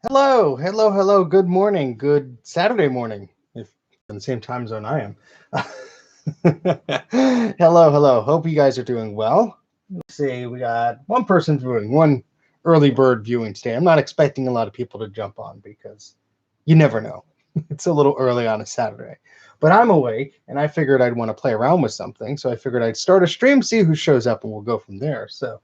Hello, hello, hello. Good morning. Good Saturday morning. If in the same time zone I am. Hello, hello. Hope you guys are doing well. Let's see. We got one person viewing, one early bird viewing today. I'm not expecting a lot of people to jump on because you never know. It's a little early on a Saturday. But I'm awake and I figured I'd want to play around with something. So I figured I'd start a stream, see who shows up, and we'll go from there. So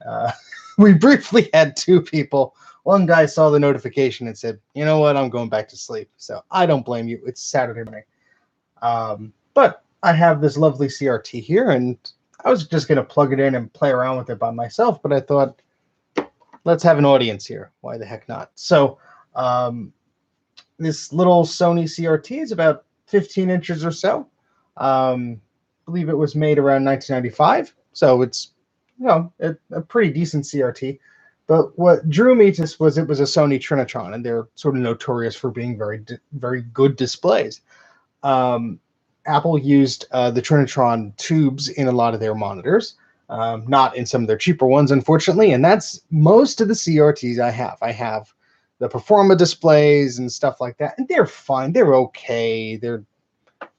uh, we briefly had two people. One guy saw the notification and said, "You know what? I'm going back to sleep." So I don't blame you. It's Saturday morning. But I have this lovely CRT here, and I was just going to plug it in and play around with it by myself. But I thought, let's have an audience here. Why the heck not? So this little Sony CRT is about 15 inches or so. I believe it was made around 1995. So it's a pretty decent CRT. But what drew me to this was it was a Sony Trinitron, and they're sort of notorious for being very good displays. Um, Apple used the Trinitron tubes in a lot of their monitors, not in some of their cheaper ones, unfortunately. And that's most of the CRTs I have. I have the Performa displays and stuff like that, and they're fine. They're okay. They're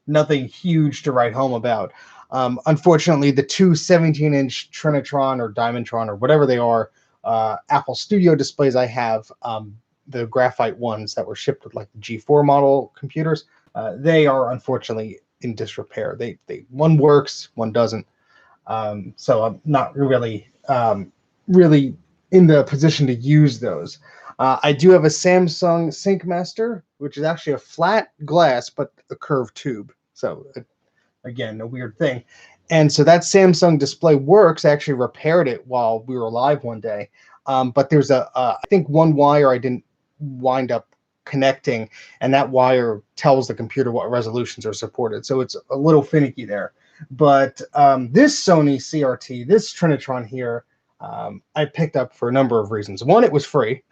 nothing huge to write home about. Unfortunately, the two 17-inch Trinitron or Diamondtron or whatever they are, Apple Studio displays I have, the graphite ones that were shipped with like the G4 model computers, they are unfortunately in disrepair. They one works, one doesn't. So I'm not really in the position to use those. I do have a Samsung SyncMaster, which is actually a flat glass but a curved tube. So again, a weird thing. And so that Samsung display works. I actually repaired it while we were live one day. But there's I think one wire I didn't wind up connecting, and that wire tells the computer what resolutions are supported. So it's a little finicky there. But this Sony CRT, this Trinitron here, I picked up for a number of reasons. One, it was free.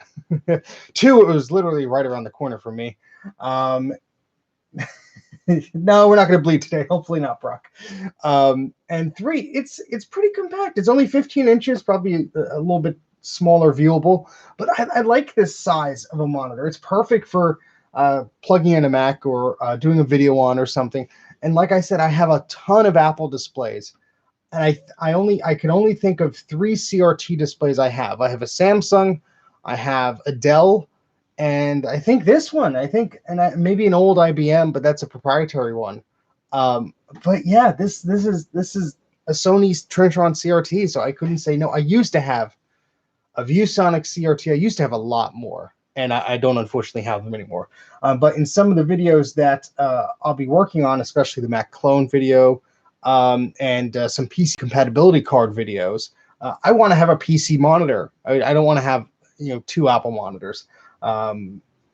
Two, it was literally right around the corner from me. No, we're not going to bleed today. Hopefully not, Brock. And three, it's pretty compact. It's only 15 inches, probably a little bit smaller viewable, but I like this size of a monitor. It's perfect for plugging in a Mac or doing a video on or something. And like I said, I have a ton of Apple displays, and I can only think of three CRT displays I have. I have a Samsung, I have a Dell, and I think this one. Maybe an old IBM, but that's a proprietary one. But yeah, this is a Sony Trinitron CRT, so I couldn't say no. I used to have a ViewSonic CRT. I used to have a lot more, and I don't unfortunately have them anymore. But in some of the videos that I'll be working on, especially the Mac clone video and some PC compatibility card videos, I want to have a PC monitor. I don't want to have two Apple monitors.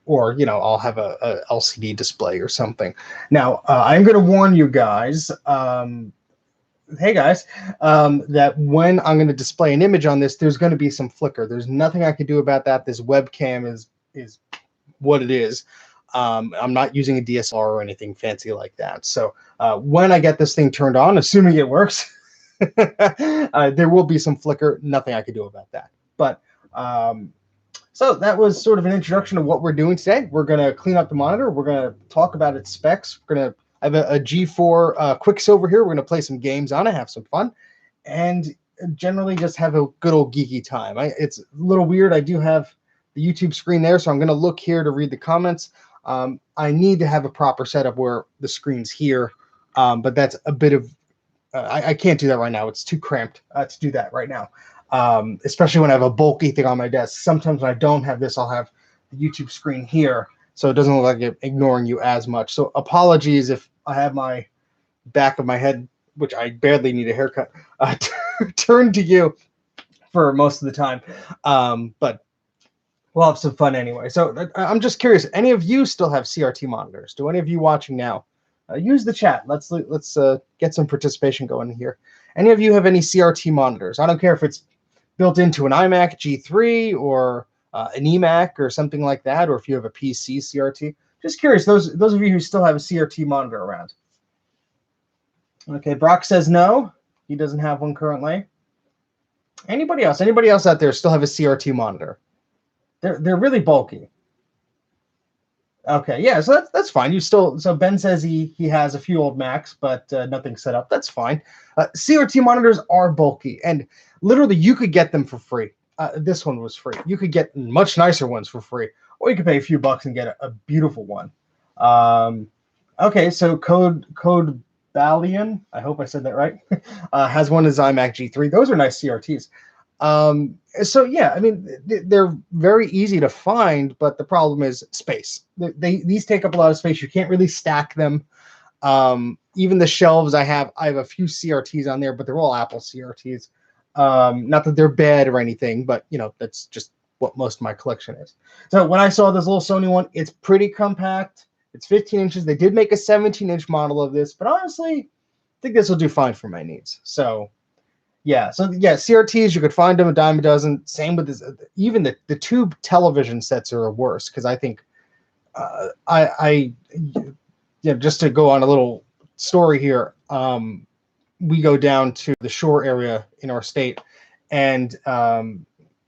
Or I'll have a LCD display or something. Now, I'm going to warn you guys. Hey guys, that when I'm going to display an image on this, there's going to be some flicker. There's nothing I can do about that. This webcam is what it is. I'm not using a DSLR or anything fancy like that. So when I get this thing turned on, assuming it works, there will be some flicker. Nothing I can do about that. But so that was sort of an introduction to what we're doing today. We're going to clean up the monitor. We're going to talk about its specs. We're going to I have a G4 Quicksilver here. We're going to play some games on it, have some fun, and generally just have a good old geeky time. It's a little weird. I do have the YouTube screen there, so I'm going to look here to read the comments. I need to have a proper setup where the screen's here, but that's a bit of I can't do that right now. It's too cramped to do that right now, especially when I have a bulky thing on my desk. Sometimes when I don't have this, I'll have the YouTube screen here, so it doesn't look like I'm ignoring you as much. So apologies if I have my back of my head, which I badly need a haircut, turned to you for most of the time. But we'll have some fun anyway. So I'm just curious, any of you still have CRT monitors? Do any of you watching now? Use the chat. Let's get some participation going here. Any of you have any CRT monitors? I don't care if it's built into an iMac G3 or an eMac or something like that, or if you have a PC CRT. Just curious, those of you who still have a CRT monitor around. Okay, Brock says no. He doesn't have one currently. Anybody else? Anybody else out there still have a CRT monitor? they're really bulky. Okay, yeah, so that's fine. You still, so Ben says he has a few old Macs, but nothing set up. That's fine. CRT monitors are bulky, and literally you could get them for free. This one was free. You could get much nicer ones for free, or you could pay a few bucks and get a beautiful one. Okay, so Code Balian, I hope I said that right, has one as Mac84. Those are nice CRTs. So yeah, I mean, they're very easy to find, but the problem is space. These take up a lot of space. You can't really stack them. Even the shelves I have a few CRTs on there, but they're all Apple CRTs. Not that they're bad or anything, but you know, that's just what most of my collection is. So when I saw this little Sony one, it's pretty compact. It's 15 inches. They did make a 17-inch model of this, but honestly, I think this will do fine for my needs. So yeah, CRTs, you could find them a dime a dozen. Same with this, even the tube television sets are worse, because I think just to go on a little story here, we go down to the shore area in our state, and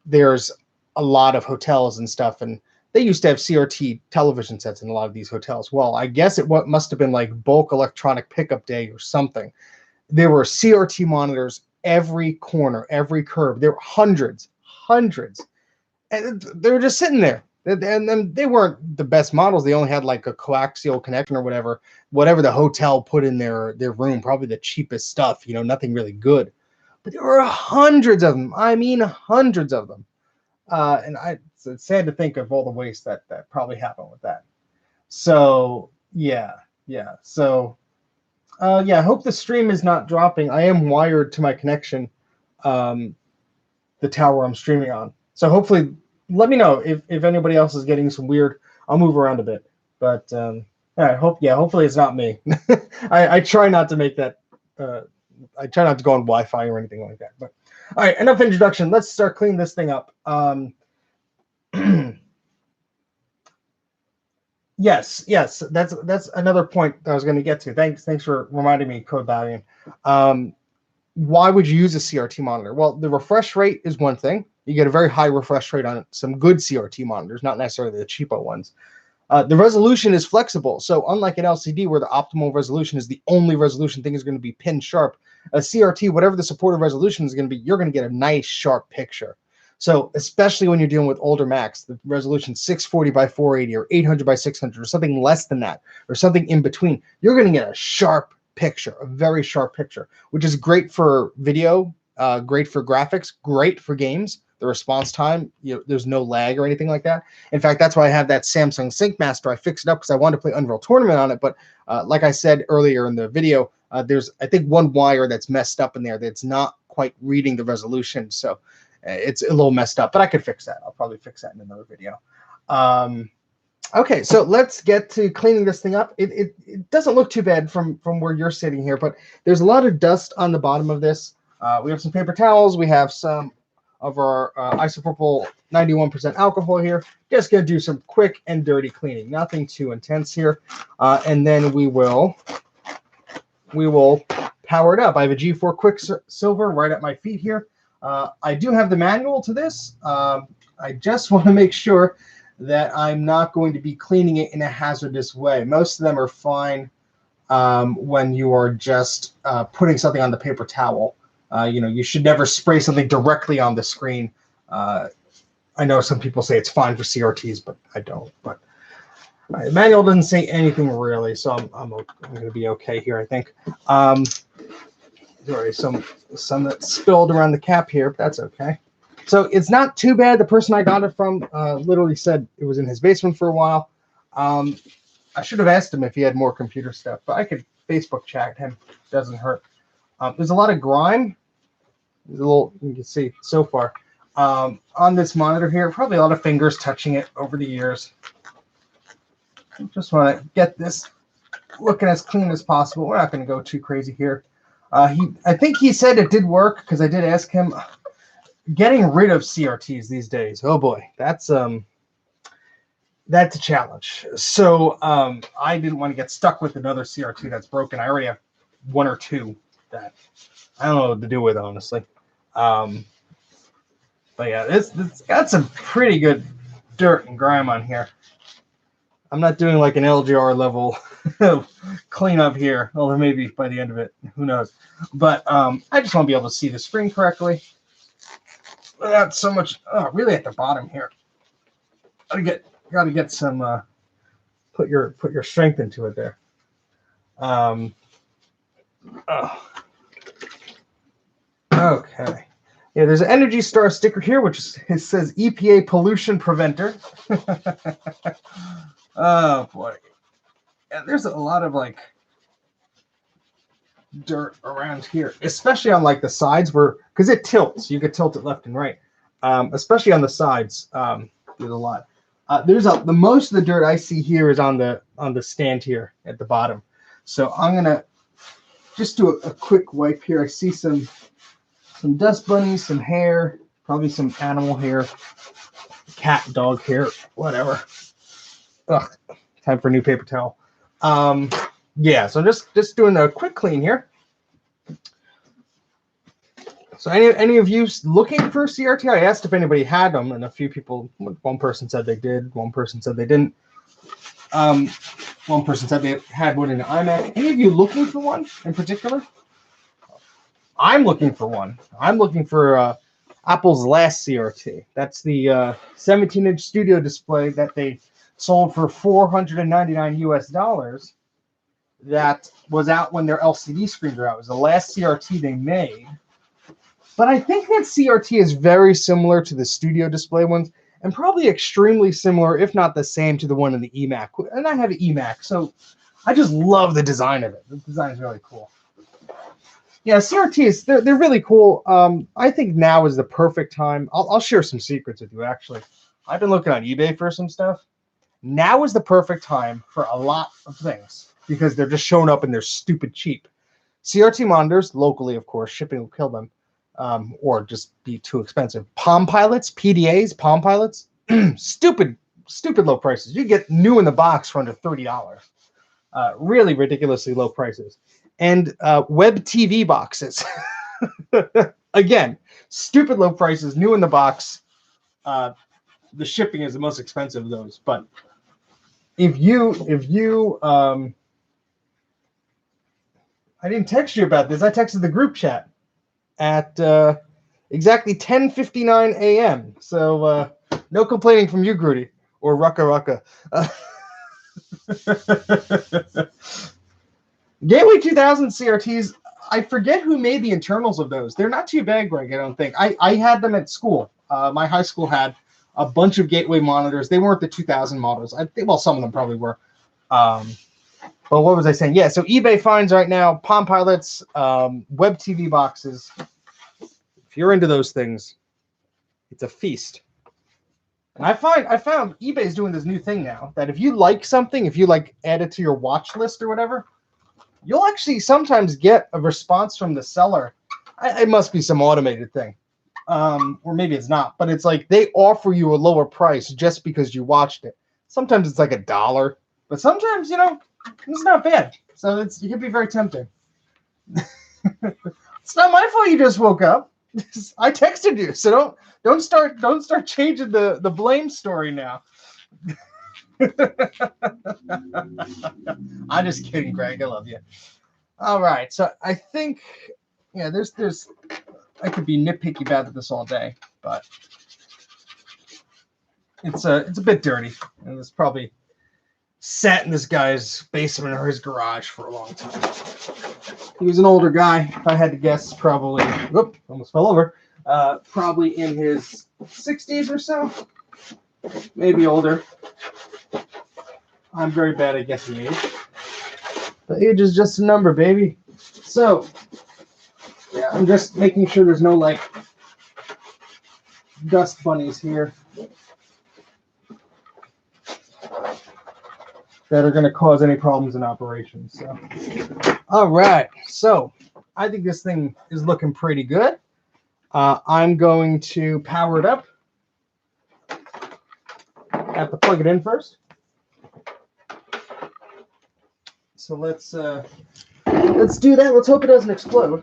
there's a lot of hotels and stuff, and they used to have CRT television sets in a lot of these hotels. Well, I guess it must have been like bulk electronic pickup day or something. There were CRT monitors every corner, every curve. There were hundreds, and they were just sitting there. And then they weren't the best models. They only had like a coaxial connection or whatever the hotel put in their room, probably the cheapest stuff, you know, nothing really good. But there were hundreds of them. I mean, hundreds of them. And it's sad to think of all the waste that probably happened with that. So yeah. So yeah, I hope the stream is not dropping. I am wired to my connection, the tower I'm streaming on. So hopefully, let me know if anybody else is getting some weird. I'll move around a bit, but hopefully it's not me. I try not to make that. I try not to go on Wi-Fi or anything like that. But all right, enough introduction. Let's start cleaning this thing up. Yes, that's another point that I was going to get to. Thanks for reminding me, Code Valiant. Why would you use a CRT monitor? Well, the refresh rate is one thing. You get a very high refresh rate on some good CRT monitors, not necessarily the cheapo ones. The resolution is flexible. So unlike an LCD where the optimal resolution is the only resolution thing is going to be pin sharp, a CRT, whatever the supported resolution is going to be, you're going to get a nice sharp picture. So especially when you're dealing with older Macs, the resolution 640 by 480 or 800 by 600 or something less than that, or something in between, you're going to get a sharp picture, a very sharp picture, which is great for video, great for graphics, great for games. The response time, there's no lag or anything like that. In fact, that's why I have that Samsung Sync Master. I fixed it up because I wanted to play Unreal Tournament on it. But like I said earlier in the video, there's, I think, one wire that's messed up in there that's not quite reading the resolution. So it's a little messed up, but I could fix that. I'll probably fix that in another video. Okay, so let's get to cleaning this thing up. It doesn't look too bad from where you're sitting here, but there's a lot of dust on the bottom of this. We have some paper towels. We have some of our isopropyl 91% alcohol here. Just going to do some quick and dirty cleaning. Nothing too intense here. And then we will power it up. I have a G4 Quicksilver right at my feet here. I do have the manual to this. I just want to make sure that I'm not going to be cleaning it in a hazardous way. Most of them are fine when you are just putting something on the paper towel. You should never spray something directly on the screen. I know some people say it's fine for CRTs, but I don't. But the manual doesn't say anything really, so I'm going to be okay here, I think. There's already some that spilled around the cap here, but that's okay. So it's not too bad. The person I got it from literally said it was in his basement for a while. I should have asked him if he had more computer stuff, but I could Facebook chat him. Doesn't hurt. There's a lot of grime. There's a little, you can see so far on this monitor here. Probably a lot of fingers touching it over the years. Just want to get this looking as clean as possible. We're not going to go too crazy here. I think he said it did work because I did ask him. Getting rid of CRTs these days, oh boy, that's a challenge. So I didn't want to get stuck with another CRT that's broken. I already have one or two that I don't know what to do with, honestly. But yeah, it's got some pretty good dirt and grime on here. I'm not doing like an LGR level cleanup here, although maybe by the end of it, who knows. But I just want to be able to see the screen correctly without so much, really at the bottom here. Gotta get some, put your strength into it there. Okay. Yeah, there's an Energy Star sticker here, which it says EPA pollution preventer. Oh boy. Yeah, there's a lot of like dirt around here, especially on like the sides because it tilts. You could tilt it left and right. Especially on the sides. There's a lot. The most of the dirt I see here is on the stand here at the bottom. So I'm gonna just do a quick wipe here. I see some dust bunnies, some hair, probably some animal hair, cat, dog hair, whatever. Ugh, time for a new paper towel. Yeah, so just doing a quick clean here. So any of you looking for CRT? I asked if anybody had them, and a few people, one person said they did, one person said they didn't. One person said they had one in an iMac. Any of you looking for one in particular? I'm looking for one. I'm looking for Apple's last CRT. That's the 17-inch studio display that they sold for $499 US. That was out when their LCD screens were out. It was the last CRT they made. But I think that CRT is very similar to the studio display ones, and probably extremely similar, if not the same, to the one in the eMac. And I have an eMac, so I just love the design of it. The design is really cool. Yeah, CRTs, they're really cool. I think now is the perfect time. I'll share some secrets with you, actually. I've been looking on eBay for some stuff. Now is the perfect time for a lot of things because they're just showing up and they're stupid cheap. CRT monitors, locally, of course, shipping will kill them, or just be too expensive. Palm Pilots, PDAs, Palm Pilots, stupid low prices. You get new in the box for under $30. Really ridiculously low prices. And web TV boxes. Again, stupid low prices, new in the box. The shipping is the most expensive of those. But if you I didn't text you about this. I texted the group chat at exactly 10:59 a.m. So no complaining from you, Grudy, or Rucka. Gateway 2000 CRTs, I forget who made the internals of those. They're not too bad, Greg, I don't think. I had them at school. My high school had a bunch of Gateway monitors. They weren't the 2000 models. I think, well, some of them probably were. But what was I saying? Yeah, so eBay finds right now, Palm Pilots, web TV boxes. If you're into those things, it's a feast. And I found eBay's doing this new thing now that if you like something, if you like add it to your watch list or whatever, you'll actually sometimes get a response from the seller. It must be some automated thing. Or maybe it's not, but it's like they offer you a lower price just because you watched it. Sometimes it's like $1, but sometimes, it's not bad. So it can be very tempting. It's not my fault you just woke up. I texted you, so don't start changing the blame story now. I'm just kidding, Greg. I love you. All right, so I think, yeah, there's I could be nitpicky about this all day, but it's a bit dirty, and it's probably sat in this guy's basement or his garage for a long time. He was an older guy. If I had to guess, probably, whoop, almost fell over. Probably in his 60s or so, maybe older. I'm very bad at guessing age. The age is just a number, baby. So, yeah, I'm just making sure there's no, like, dust bunnies here that are going to cause any problems in operation. So, all right. So, I think this thing is looking pretty good. I'm going to power it up. I have to plug it in first. So let's do that. Let's hope it doesn't explode.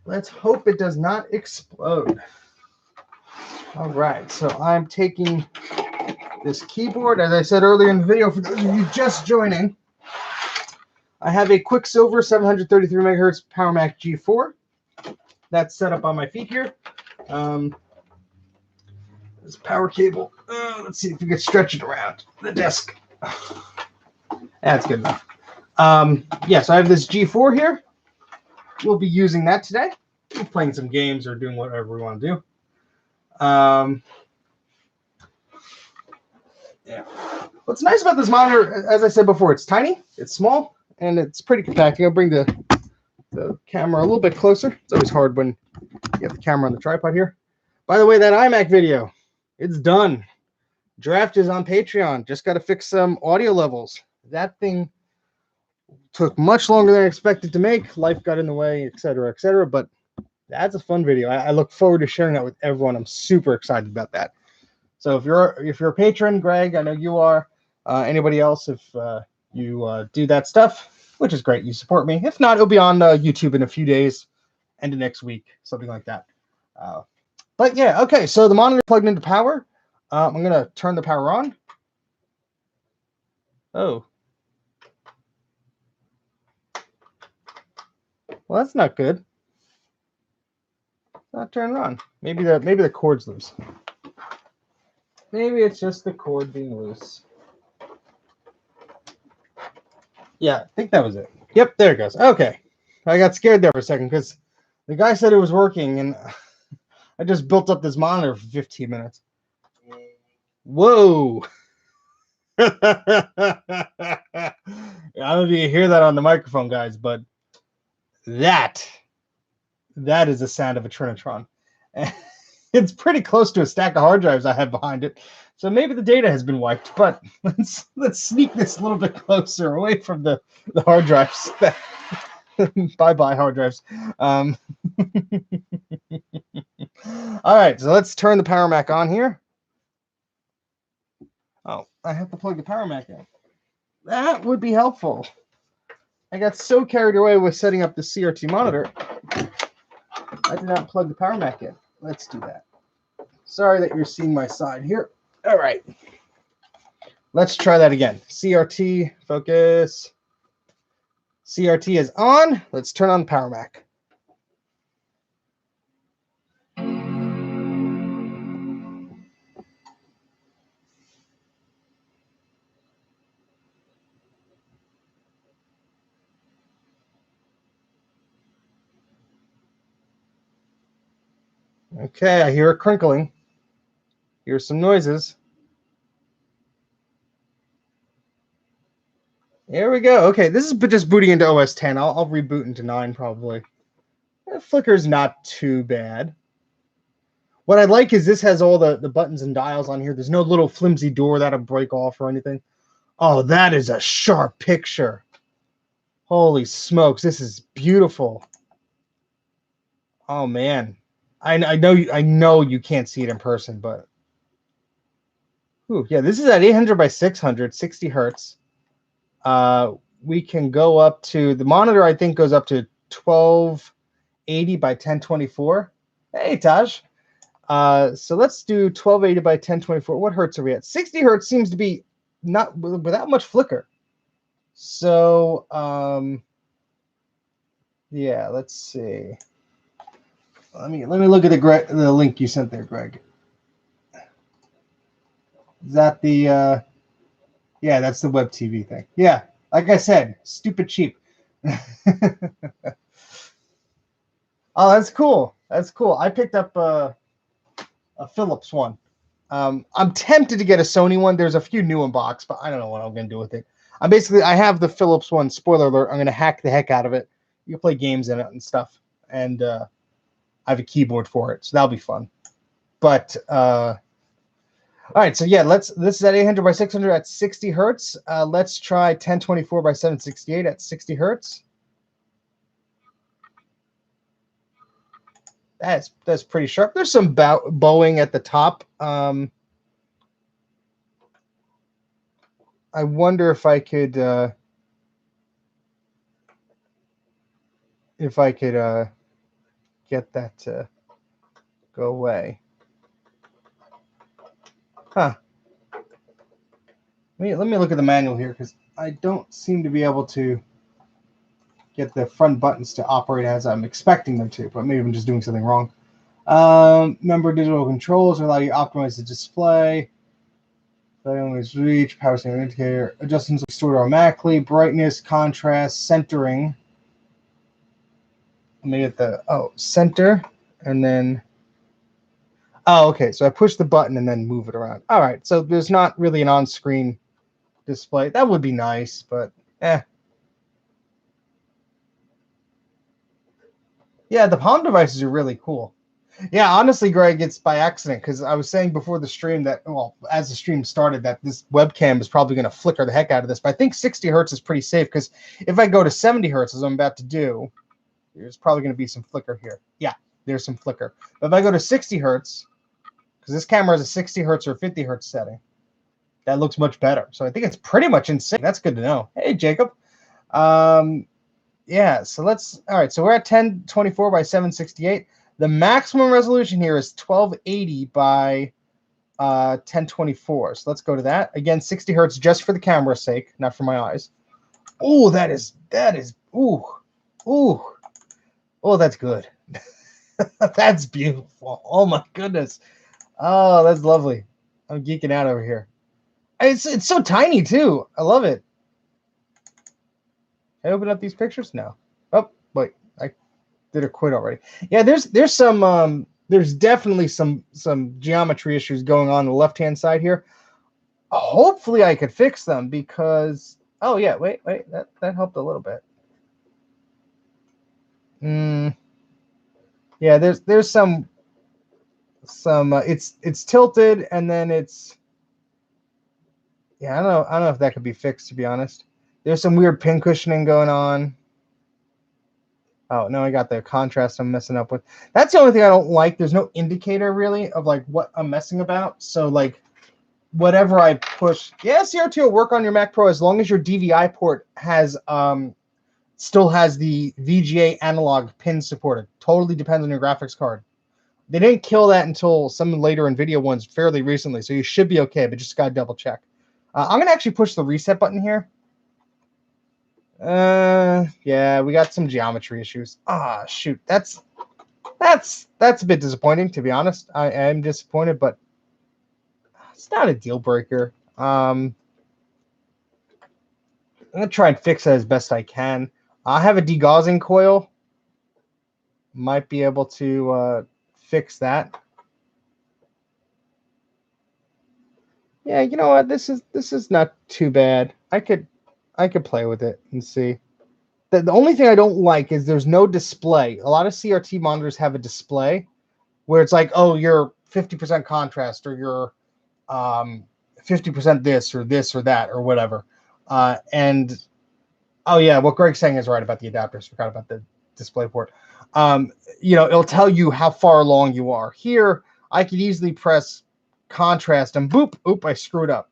Let's hope it does not explode. All right, so I'm taking this keyboard. As I said earlier in the video, for those of you just joining, I have a Quicksilver 733 megahertz Power Mac G4. That's set up on my feet here. This power cable. Let's see if we can stretch it around the desk. That's good enough. Yeah, so I have this G4 here. We'll be using that today. We're playing some games or doing whatever we want to do. Yeah. What's nice about this monitor, as I said before, it's tiny, it's small, and it's pretty compact. I'll bring the camera a little bit closer. It's always hard when you have the camera on the tripod here. By the way, that iMac video, it's done. Draft is on Patreon. Just got to fix some audio levels. That thing took much longer than I expected to make. Life got in the way, etc., etc. But that's a fun video. I look forward to sharing that with everyone. I'm super excited about that. So if you're a patron, Greg, I know you are. Anybody else, if you do that stuff, which is great, you support me. If not, it'll be on YouTube in a few days, end of next week, something like that. But yeah, okay. So the monitor plugged into power. I'm gonna turn the power on. Oh, well, that's not good. It's not turning on. Maybe the cord's loose. Maybe it's just the cord being loose. Yeah, I think that was it. Yep, there it goes. Okay. I got scared there for a second because the guy said it was working, and I just built up this monitor for 15 minutes. Whoa. I don't know if you hear that on the microphone, guys, but that is the sound of a Trinitron. It's pretty close to a stack of hard drives I have behind it. So maybe the data has been wiped, but let's sneak this a little bit closer away from the hard drives. Bye-bye, hard drives. All right, so let's turn the Power Mac on here. Oh, I have to plug the Power Mac in. That would be helpful. I got so carried away with setting up the CRT monitor, I did not plug the Power Mac in. Let's do that. Sorry that you're seeing my side here. All right. Let's try that again. CRT, focus. CRT is on. Let's turn on the Power Mac. Okay, I hear a crinkling. Here's some noises. There we go. Okay, this is just booting into OS 10. I'll reboot into 9 probably. Flicker's not too bad. What I like is this has all the buttons and dials on here. There's no little flimsy door that'll break off or anything. Oh, that is a sharp picture. Holy smokes, this is beautiful. Oh man, I know you can't see it in person, but ooh, yeah, this is at 800 by 600, 60 hertz. We can go up to the monitor. I think goes up to 1280 by 1024. Hey, Taj. So let's do 1280 by 1024. What hertz are we at? 60 hertz seems to be not without much flicker. So yeah, let's see. Let me look at the link you sent there, Greg. Is that the yeah, that's the web TV thing. Yeah, like I said, stupid cheap. Oh, that's cool. That's cool. I picked up a Philips one. I'm tempted to get a Sony one. There's a few new in box, but I don't know what I'm gonna do with it. I have the Philips one. Spoiler alert! I'm gonna hack the heck out of it. You can play games in it and stuff, and I have a keyboard for it, so that'll be fun. But all right, so yeah, this is at 800 by 600 at 60 hertz. Let's try 1024 by 768 at 60 hertz. That's pretty sharp. There's some bowing at the top. I wonder if I could get that to go away. Huh. Let me look at the manual here, because I don't seem to be able to get the front buttons to operate as I'm expecting them to, but maybe I'm just doing something wrong. Number digital controls allow you to optimize the display. Reach, power saving indicator, adjustments stored automatically, brightness, contrast, centering. Let me get the center, and then okay. So I push the button and then move it around. All right. So there's not really an on-screen display. That would be nice, but Yeah, the Palm devices are really cool. Yeah, honestly, Greg, it's by accident, because I was saying before the stream that, well, as the stream started, that this webcam is probably going to flicker the heck out of this. But I think 60 hertz is pretty safe, because if I go to 70 hertz, as I'm about to do, there's probably going to be some flicker here. Yeah, there's some flicker. But if I go to 60 hertz, because this camera has a 60 hertz or 50 hertz setting, that looks much better. So I think it's pretty much insane. That's good to know. Hey, Jacob. Yeah, so all right, so we're at 1024 by 768. The maximum resolution here is 1280 by 1024. So let's go to that. Again, 60 hertz just for the camera's sake, not for my eyes. Oh, that is, ooh, oh, that's good. That's beautiful. Oh my goodness. Oh, that's lovely. I'm geeking out over here. It's so tiny too. I love it. Can I open up these pictures now? Oh, wait. I did a quit already. Yeah, there's some there's definitely some geometry issues going on the left-hand side here. Hopefully I could fix them, because yeah, wait, that helped a little bit. Yeah, there's some it's tilted, and then it's, yeah, I don't know if that could be fixed, to be honest. There's some weird pin cushioning going on. Oh, no, I got the contrast I'm messing up with. That's the only thing I don't like. There's no indicator, really, of, like, what I'm messing about. So, like, whatever I push... Yeah, CRT will work on your Mac Pro as long as your DVI port has still has the VGA analog pin supported. Totally depends on your graphics card. They didn't kill that until some later NVIDIA ones fairly recently, so you should be okay, but just got to double check. I'm going to actually push the reset button here. Yeah, we got some geometry issues. Shoot, that's a bit disappointing, to be honest. I am disappointed, but it's not a deal breaker. I'm gonna try and fix it as best I can. I have a degaussing coil. Might be able to fix that. Yeah, you know what? This is not too bad. I could play with it and see. The only thing I don't like is there's no display. A lot of CRT monitors have a display where it's like, oh, you're 50% contrast, or you're 50% this or that or whatever. And oh yeah, what Greg's saying is right about the adapters. Forgot about the display port. It'll tell you how far along you are. Here, I could easily press contrast and boop, oop, I screwed up,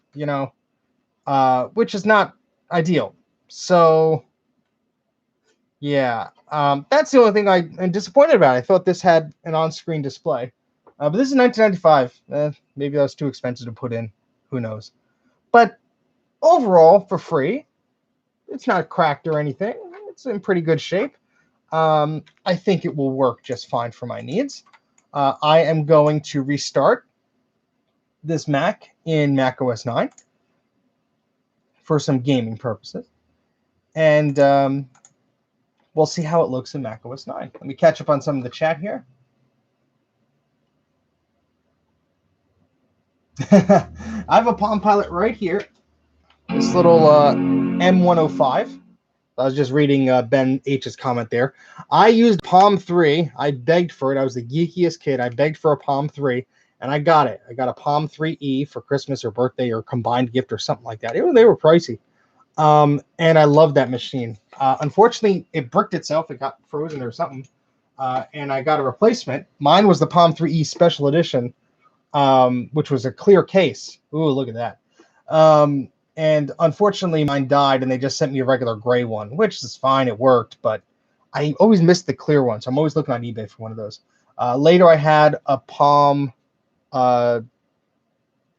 which is not ideal. So yeah, that's the only thing I'm disappointed about. I thought this had an on-screen display, but this is 1995. Maybe that was too expensive to put in. Who knows? But overall, for free, it's not cracked or anything. It's in pretty good shape. I think it will work just fine for my needs. I am going to restart this Mac in macOS 9 for some gaming purposes, and we'll see how it looks in macOS 9. Let me catch up on some of the chat here. I have a Palm Pilot right here. This little M105. I was just reading Ben H's comment there. I used Palm 3. I begged for it. I was the geekiest kid. I begged for a Palm 3, and I got it. I got a Palm 3E for Christmas or birthday or combined gift or something like that. They were pricey. And I love that machine. Unfortunately, it bricked itself. It got frozen or something. And I got a replacement. Mine was the Palm 3E Special Edition, which was a clear case. Ooh, look at that. And unfortunately, mine died, and they just sent me a regular gray one, which is fine. It worked, but I always missed the clear one, so I'm always looking on eBay for one of those. Later, I had a Palm, I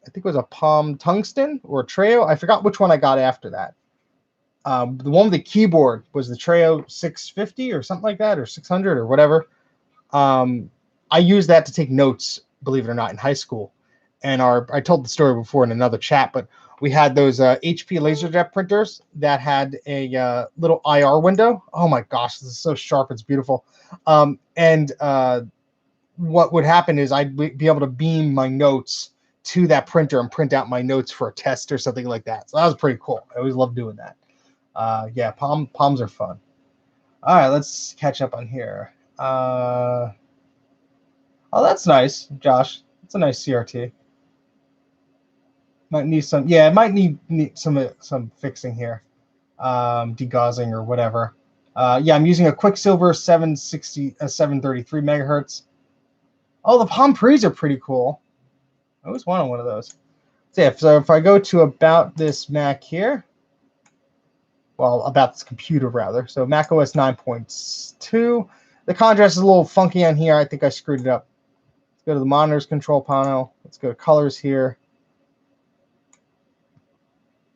think it was a Palm Tungsten or a Treo. I forgot which one I got after that. The one with the keyboard was the Treo 650 or something like that, or 600 or whatever. I used that to take notes, believe it or not, in high school. And I told the story before in another chat, but we had those HP LaserJet printers that had a little IR window. Oh my gosh, this is so sharp. It's beautiful. What would happen is I'd be able to beam my notes to that printer and print out my notes for a test or something like that. So that was pretty cool. I always loved doing that. Yeah, Palms are fun. All right, let's catch up on here. Oh, that's nice, Josh. It's a nice CRT. Might need some. Yeah, it might need some fixing here, degaussing or whatever. Yeah, I'm using a Quicksilver 733 megahertz. Oh, the Palm Pre's are pretty cool. I always wanted one of those. So yeah, so if I go to about this Mac here, well, about this computer rather. So Mac OS 9.2. The contrast is a little funky on here. I think I screwed it up. Let's go to the monitors control panel. Let's go to colors here.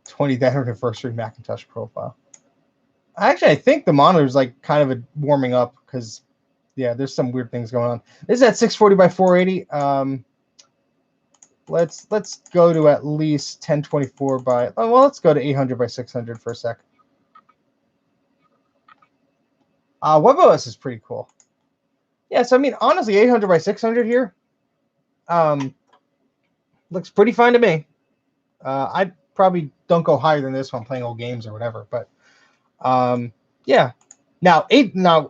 20th anniversary Macintosh profile. Actually, I think the monitor is like kind of warming up because, yeah, there's some weird things going on. This is at 640 by 480. Let's go to at least 1024 by. Oh, well, let's go to 800 by 600 for a sec. WebOS is pretty cool. Yeah, so I mean, honestly, 800 by 600 here looks pretty fine to me. I probably don't go higher than this when I'm playing old games or whatever, but yeah. Now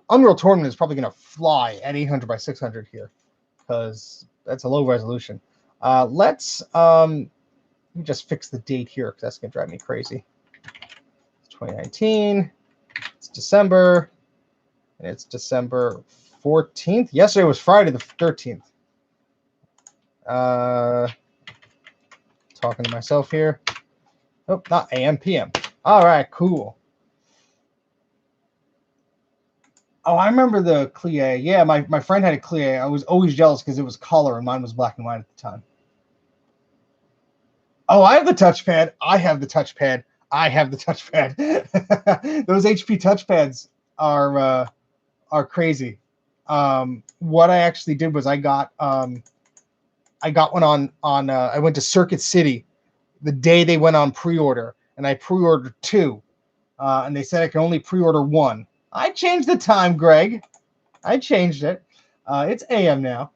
Unreal Tournament is probably going to fly at 800 by 600 here because that's a low resolution. Let's let me just fix the date here because that's going to drive me crazy. It's 2019. It's December. And it's December 14th. Yesterday was Friday the 13th. Talking to myself here. Oh, not AM, PM. All right, cool. Oh, I remember the Clie. Yeah, my friend had a Clie. I was always jealous because it was color and mine was black and white at the time. Oh, I have the touchpad. I have the touchpad. I have the touchpad. Those HP touchpads are crazy. What I actually did was I got one on I went to Circuit City the day they went on pre-order, and I pre-ordered 2, and they said I could only pre-order 1. I changed the time, Greg. I changed it. It's AM now,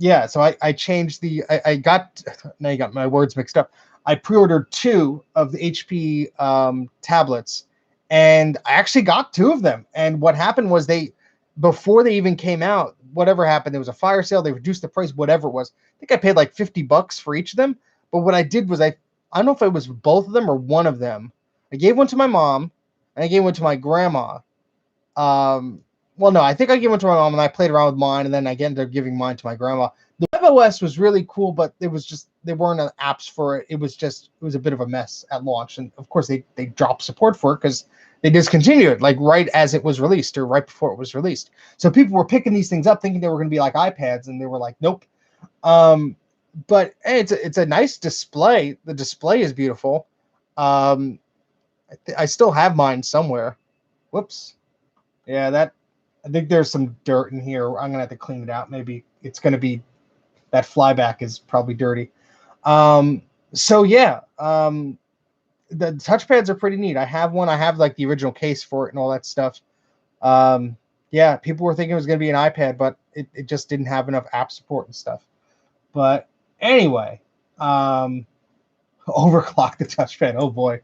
yeah. So I changed the. I got now. You got my words mixed up. I pre-ordered 2 of the HP tablets, and I actually got 2 of them. And what happened was before they even came out, whatever happened, there was a fire sale. They reduced the price, whatever it was. I think I paid like $50 for each of them. But what I did was I don't know if it was both of them or one of them. I gave one to my mom, and I gave one to my grandma. Well, no, I think I gave one to my mom, and I played around with mine, and then I ended up giving mine to my grandma. The WebOS was really cool, but it was just there weren't apps for it. It was a bit of a mess at launch, and of course they dropped support for it because they discontinued it like right as it was released or right before it was released. So people were picking these things up thinking they were going to be like iPads, and they were like, nope. But hey, it's a nice display. The display is beautiful. I still have mine somewhere. Whoops. Yeah, I think there's some dirt in here. I'm gonna have to clean it out. Maybe it's gonna be that flyback is probably dirty. So yeah, the touchpads are pretty neat. I have one. I have like the original case for it and all that stuff. Yeah, people were thinking it was gonna be an iPad, but it just didn't have enough app support and stuff. But anyway, overclock the touchpad. Oh boy.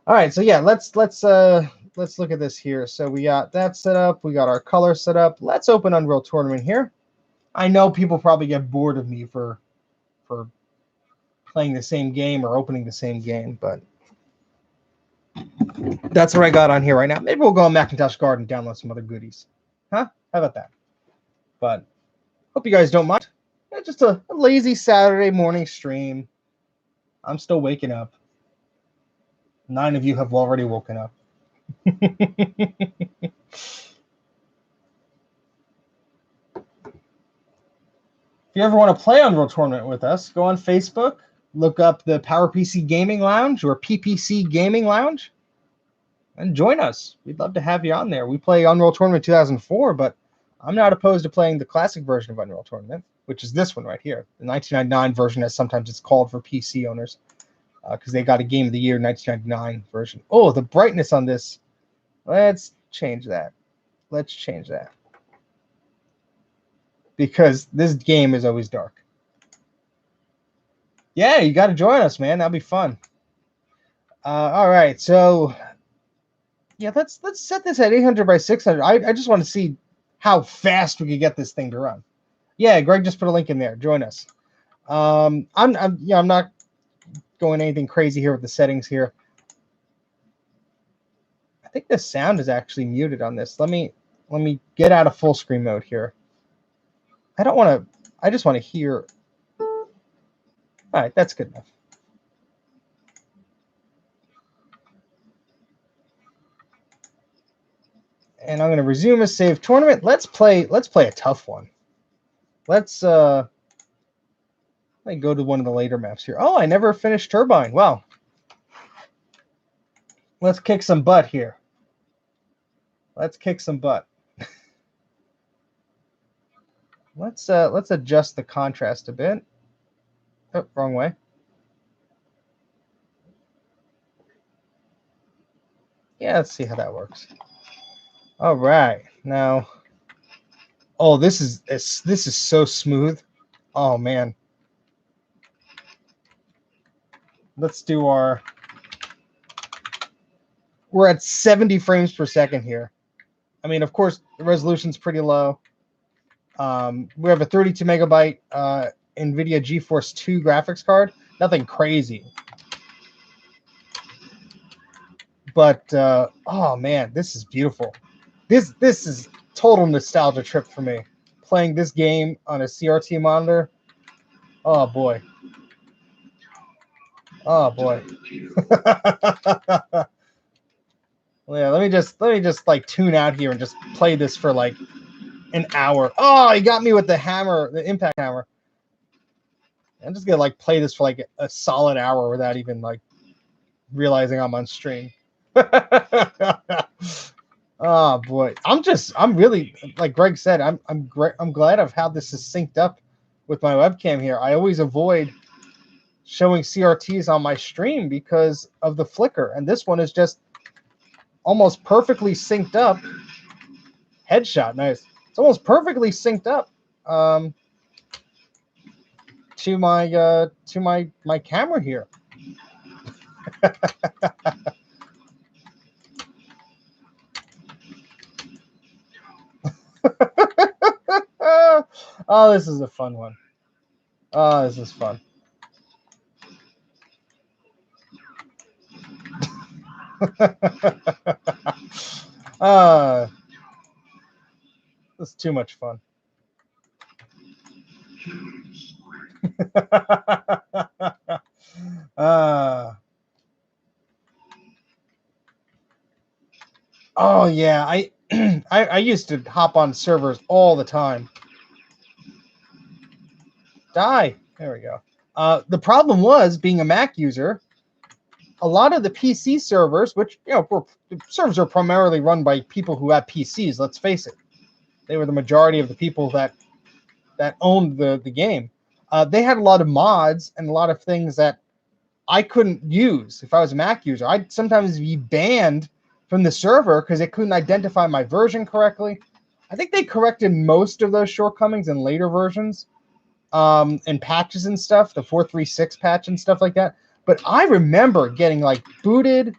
All right, so yeah, let's look at this here. So we got that set up. We got our color set up. Let's open Unreal Tournament here. I know people probably get bored of me for playing the same game or opening the same game, but that's what I got on here right now. Maybe we'll go on Macintosh Guard and download some other goodies. Huh? How about that? But hope you guys don't mind. It's just a lazy Saturday morning stream. I'm still waking up. 9 of you have already woken up. If you ever want to play Unreal Tournament with us, go on Facebook, look up the PowerPC Gaming Lounge or PPC Gaming Lounge, and join us. We'd love to have you on there. We play Unreal Tournament 2004, but I'm not opposed to playing the classic version of Unreal Tournament, which is this one right here, the 1999 version, as sometimes it's called for PC owners, because they got a Game of the Year 1999 version. Oh, the brightness on this. Let's change that. Let's change that. Because this game is always dark. Yeah, you got to join us, man. That'll be fun. All right, so yeah, let's set this at 800 by 600. I just want to see how fast we could get this thing to run. Yeah, Greg just put a link in there. Join us. I'm not going anything crazy here with the settings here. I think the sound is actually muted on this. Let me get out of full screen mode here. I don't want to. I just want to hear. All right, that's good enough. And I'm going to resume a save tournament. Let's play a tough one. Let me go to one of the later maps here. Oh, I never finished Turbine. Wow. Let's kick some butt here. Let's kick some butt. Let's adjust the contrast a bit. Oh, wrong way. Yeah, let's see how that works. All right, now. Oh, this is so smooth. Oh man. Let's do our. We're at 70 frames per second here. I mean, of course, the resolution's pretty low. We have a 32 megabyte NVIDIA GeForce 2 graphics card. Nothing crazy. But oh man, this is beautiful. This is total nostalgia trip for me. Playing this game on a CRT monitor. Oh boy. Oh boy. Yeah, let me just like tune out here and just play this for like an hour. Oh, he got me with the hammer, the impact hammer. I'm just gonna like play this for like a solid hour without even like realizing I'm on stream. Oh boy, I'm really, like Greg said, I'm glad of how this is synced up with my webcam here. I always avoid showing CRTs on my stream because of the flicker, and this one is just almost perfectly synced up. Headshot, nice. It's almost perfectly synced up to my camera here. Oh, this is a fun one. Oh, this is fun. This is too much fun. Oh yeah, I used to hop on servers all the time. Die. There we go. The problem was, being a Mac user, a lot of the PC servers, which the servers are primarily run by people who have PCs. Let's face it, they were the majority of the people that owned the game. They had a lot of mods and a lot of things that I couldn't use if I was a Mac user. I'd sometimes be banned from the server because it couldn't identify my version correctly. I think they corrected most of those shortcomings in later versions, and patches and stuff, the 4.3.6 patch and stuff like that. But I remember getting like booted.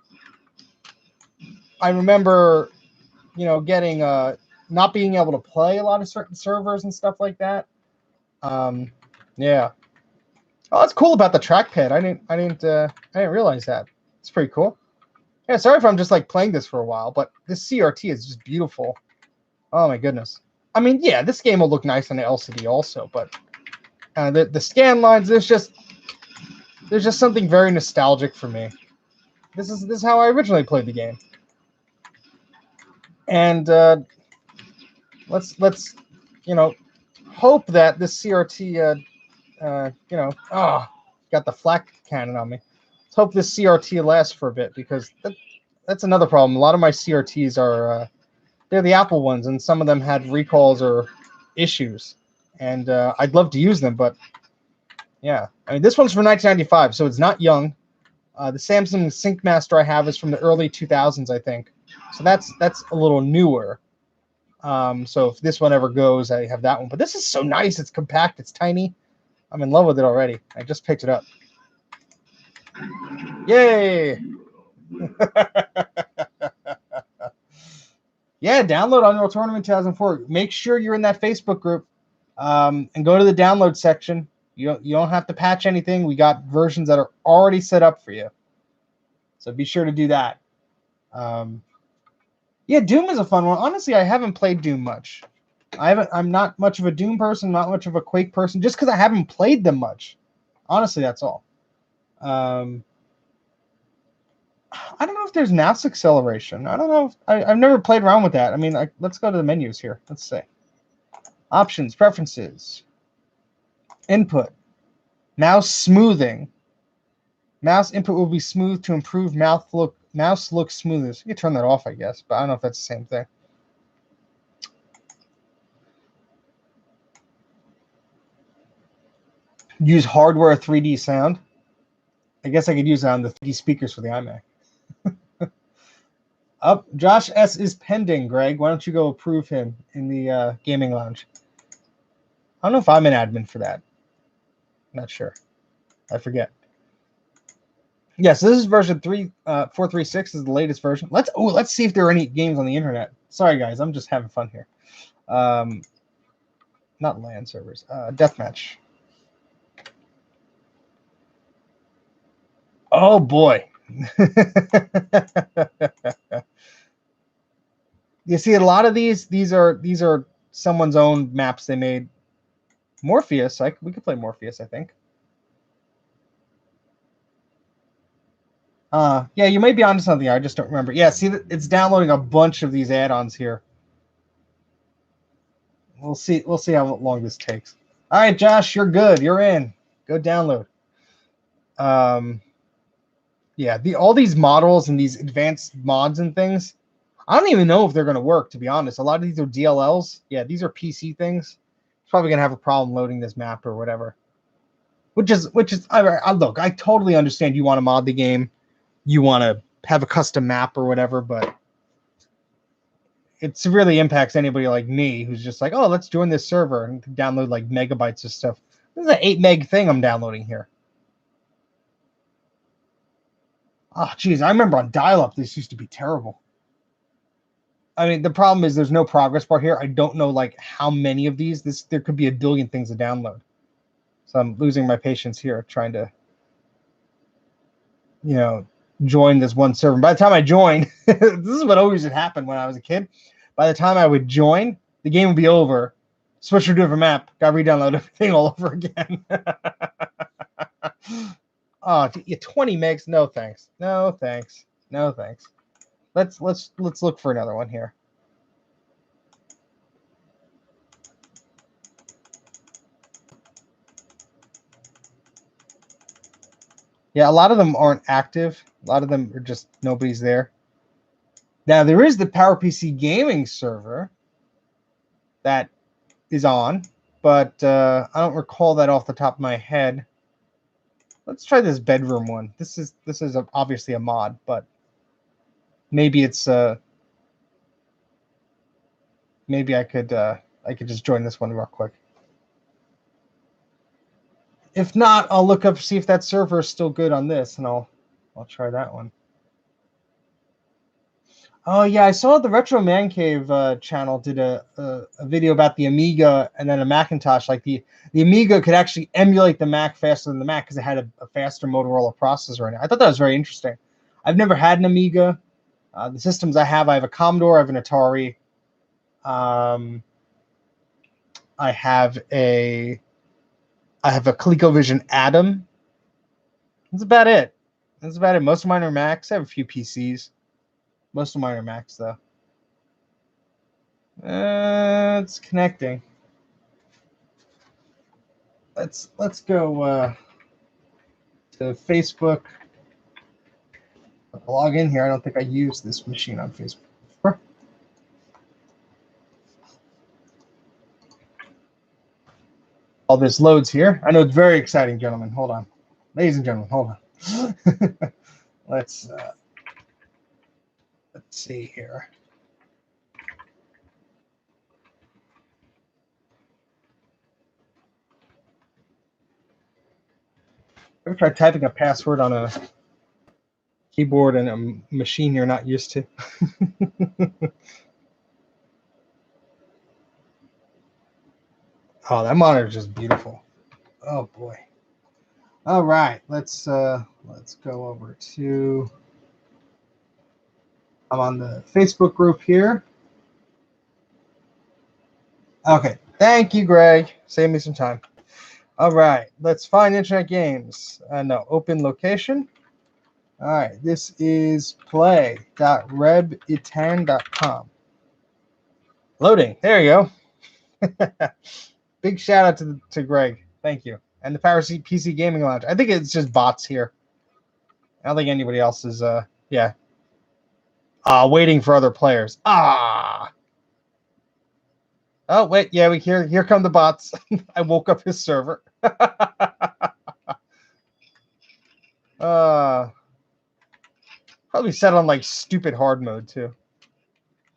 I remember, getting not being able to play a lot of certain servers and stuff like that. Yeah. Oh, that's cool about the trackpad. I didn't realize that. It's pretty cool. Yeah, sorry if I'm just like playing this for a while, but this CRT is just beautiful. Oh my goodness. I mean, yeah, this game will look nice on the LCD also, but the scan lines, there's just something very nostalgic for me. This is how I originally played the game. And let's you know, hope that this CRT got the flak cannon on me. Let's hope this CRT lasts for a bit, because that's another problem. A lot of my CRTs are they're the Apple ones, and some of them had recalls or issues, and I'd love to use them, but yeah. I mean, this one's from 1995, so it's not young. The Samsung Sync Master I have is from the early 2000s, I think. So that's a little newer. So if this one ever goes, I have that one. But this is so nice. It's compact. It's tiny. I'm in love with it already. I just picked it up. Yay! Yeah, download Unreal Tournament 2004. Make sure you're in that Facebook group, and go to the download section. You don't have to patch anything. We got versions that are already set up for you. So be sure to do that. Yeah, Doom is a fun one. Honestly, I haven't played Doom much. I'm not much of a Doom person, not much of a Quake person, just because I haven't played them much. Honestly, that's all. I don't know if there's mouse acceleration. I don't know. I've never played around with that. I mean, let's go to the menus here. Let's see. Options, preferences, input, mouse smoothing. Mouse input will be smooth to improve mouse look smoothness. You can turn that off, I guess, but I don't know if that's the same thing. Use hardware 3D sound. I guess I could use that on the 3D speakers for the iMac. Up, Josh S is pending. Greg, why don't you go approve him in the gaming lounge? I don't know if I'm an admin for that. I'm not sure. I forget. Yes, this is version 436 is the latest version. Let's see if there are any games on the internet. Sorry guys, I'm just having fun here. Not LAN servers. Deathmatch. Oh boy. You see, a lot of these are someone's own maps they made. Morpheus, we could play Morpheus, I think. Yeah, you may be onto something. I just don't remember. Yeah, see, it's downloading a bunch of these add-ons here. We'll see how long this takes. All right, Josh, you're good. You're in. Go download. Yeah, all these models and these advanced mods and things, I don't even know if they're going to work, to be honest. A lot of these are DLLs. Yeah, these are PC things. It's probably going to have a problem loading this map or whatever. Which is look, I totally understand you want to mod the game. You want to have a custom map or whatever, but it severely impacts anybody like me who's just like, oh, let's join this server and download like megabytes of stuff. This is an 8 meg thing I'm downloading here. Oh, geez, I remember on dial-up this used to be terrible. I mean, the problem is there's no progress bar here. I don't know like how many of these. There could be a billion things to download. So I'm losing my patience here trying to, join this one server. By the time I join, this is what always had happened when I was a kid. By the time I would join, the game would be over. Switch to a different map. Got to re-download everything all over again. Oh, 20 megs. No thanks. No thanks. No thanks. Let's look for another one here. Yeah, a lot of them aren't active. A lot of them are just nobody's there. Now there is the PowerPC gaming server that is on, but I don't recall that off the top of my head. Let's try this bedroom one. This is obviously a mod, but maybe it's maybe I could just join this one real quick. If not, I'll look up, see if that server is still good on this, and I'll try that one. Oh yeah, I saw the Retro Man Cave channel did a video about the Amiga and then a Macintosh. Like the Amiga could actually emulate the Mac faster than the Mac because it had a faster Motorola processor in it. I thought that was very interesting. I've never had an Amiga. The systems I have a Commodore, I have an Atari. I have a ColecoVision Atom. That's about it. Most of mine are Macs. I have a few PCs. Most of mine are Macs, though. It's connecting. Let's go to Facebook. Log in here. I don't think I used this machine on Facebook before. All this loads here. I know it's very exciting, gentlemen. Hold on. Ladies and gentlemen, hold on. Let's see here. Ever try typing a password on a keyboard and a machine you're not used to? Oh, that monitor is just beautiful. Oh boy. All right, let's go over to. I'm on the Facebook group here. Okay, thank you, Greg. Save me some time. All right, let's find internet games. No, open location. All right, this is play.rebitan.com. Loading. There you go. Big shout out to Greg. Thank you. And the Power PC Gaming Lounge. I think it's just bots here. I don't think anybody else is. Yeah. Waiting for other players. Oh wait, yeah, here come the bots. I woke up his server. Probably set on like stupid hard mode too.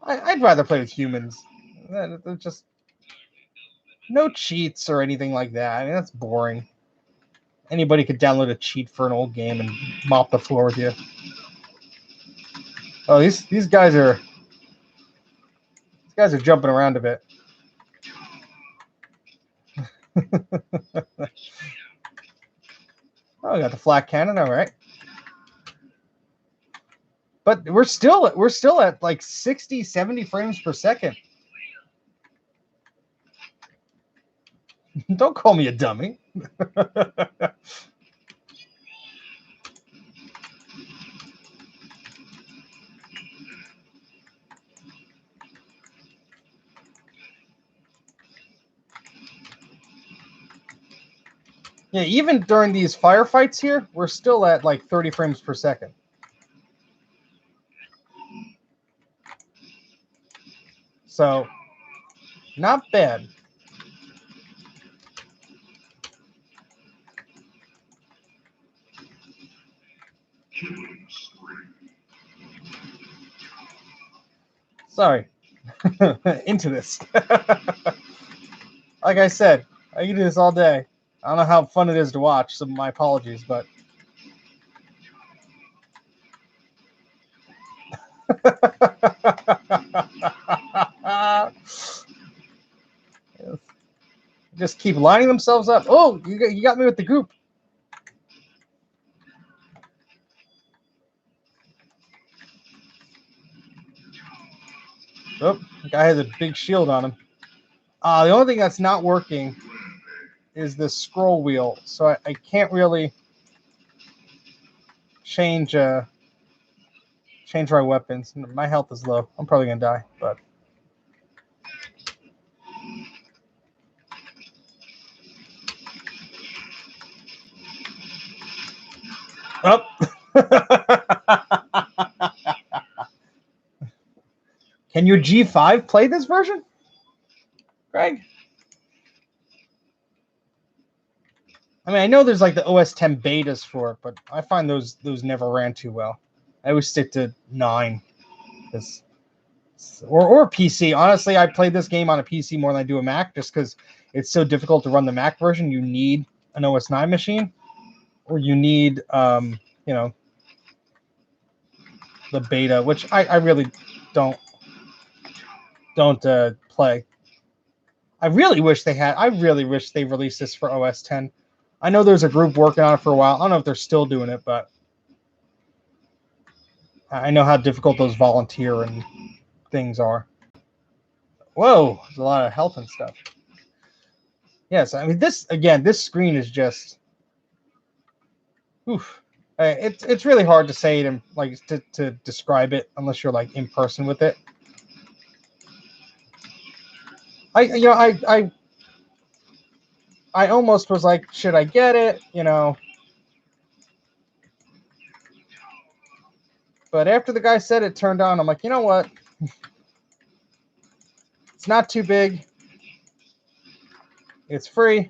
I'd rather play with humans. There's just no cheats or anything like that. I mean, that's boring. Anybody could download a cheat for an old game and mop the floor with you. Oh, these guys are jumping around a bit. Oh, I got the flat cannon, all right. But we're still at like 60, 70 frames per second. Don't call me a dummy. Yeah, even during these firefights here, we're still at like 30 frames per second. So, not bad. Sorry. Into this. Like I said, I can do this all day. I don't know how fun it is to watch, so my apologies, but just keep lining themselves up. Oh, you got me with the goop. Oh, the guy has a big shield on him. The only thing that's not working is the scroll wheel, so I can't really change my weapons. My health is low. I'm probably gonna die, but oh. Can your G5 play this version, Greg? I mean, I know there's like the OS 10 betas for it, but I find those never ran too well. I always stick to 9, or PC. Honestly, I play this game on a PC more than I do a Mac, just because it's so difficult to run the Mac version. You need an OS 9 machine, or you need the beta, which I really don't play. I really wish they released this for OS 10. I know there's a group working on it for a while. I don't know if they're still doing it, but I know how difficult those volunteer and things are. Whoa, there's a lot of health and stuff. Yes, I mean this screen is just oof. It's really hard to say it to describe it unless you're like in person with it. I almost was like, should I get it? You know. But after the guy said it turned on, I'm like, you know what? It's not too big. It's free,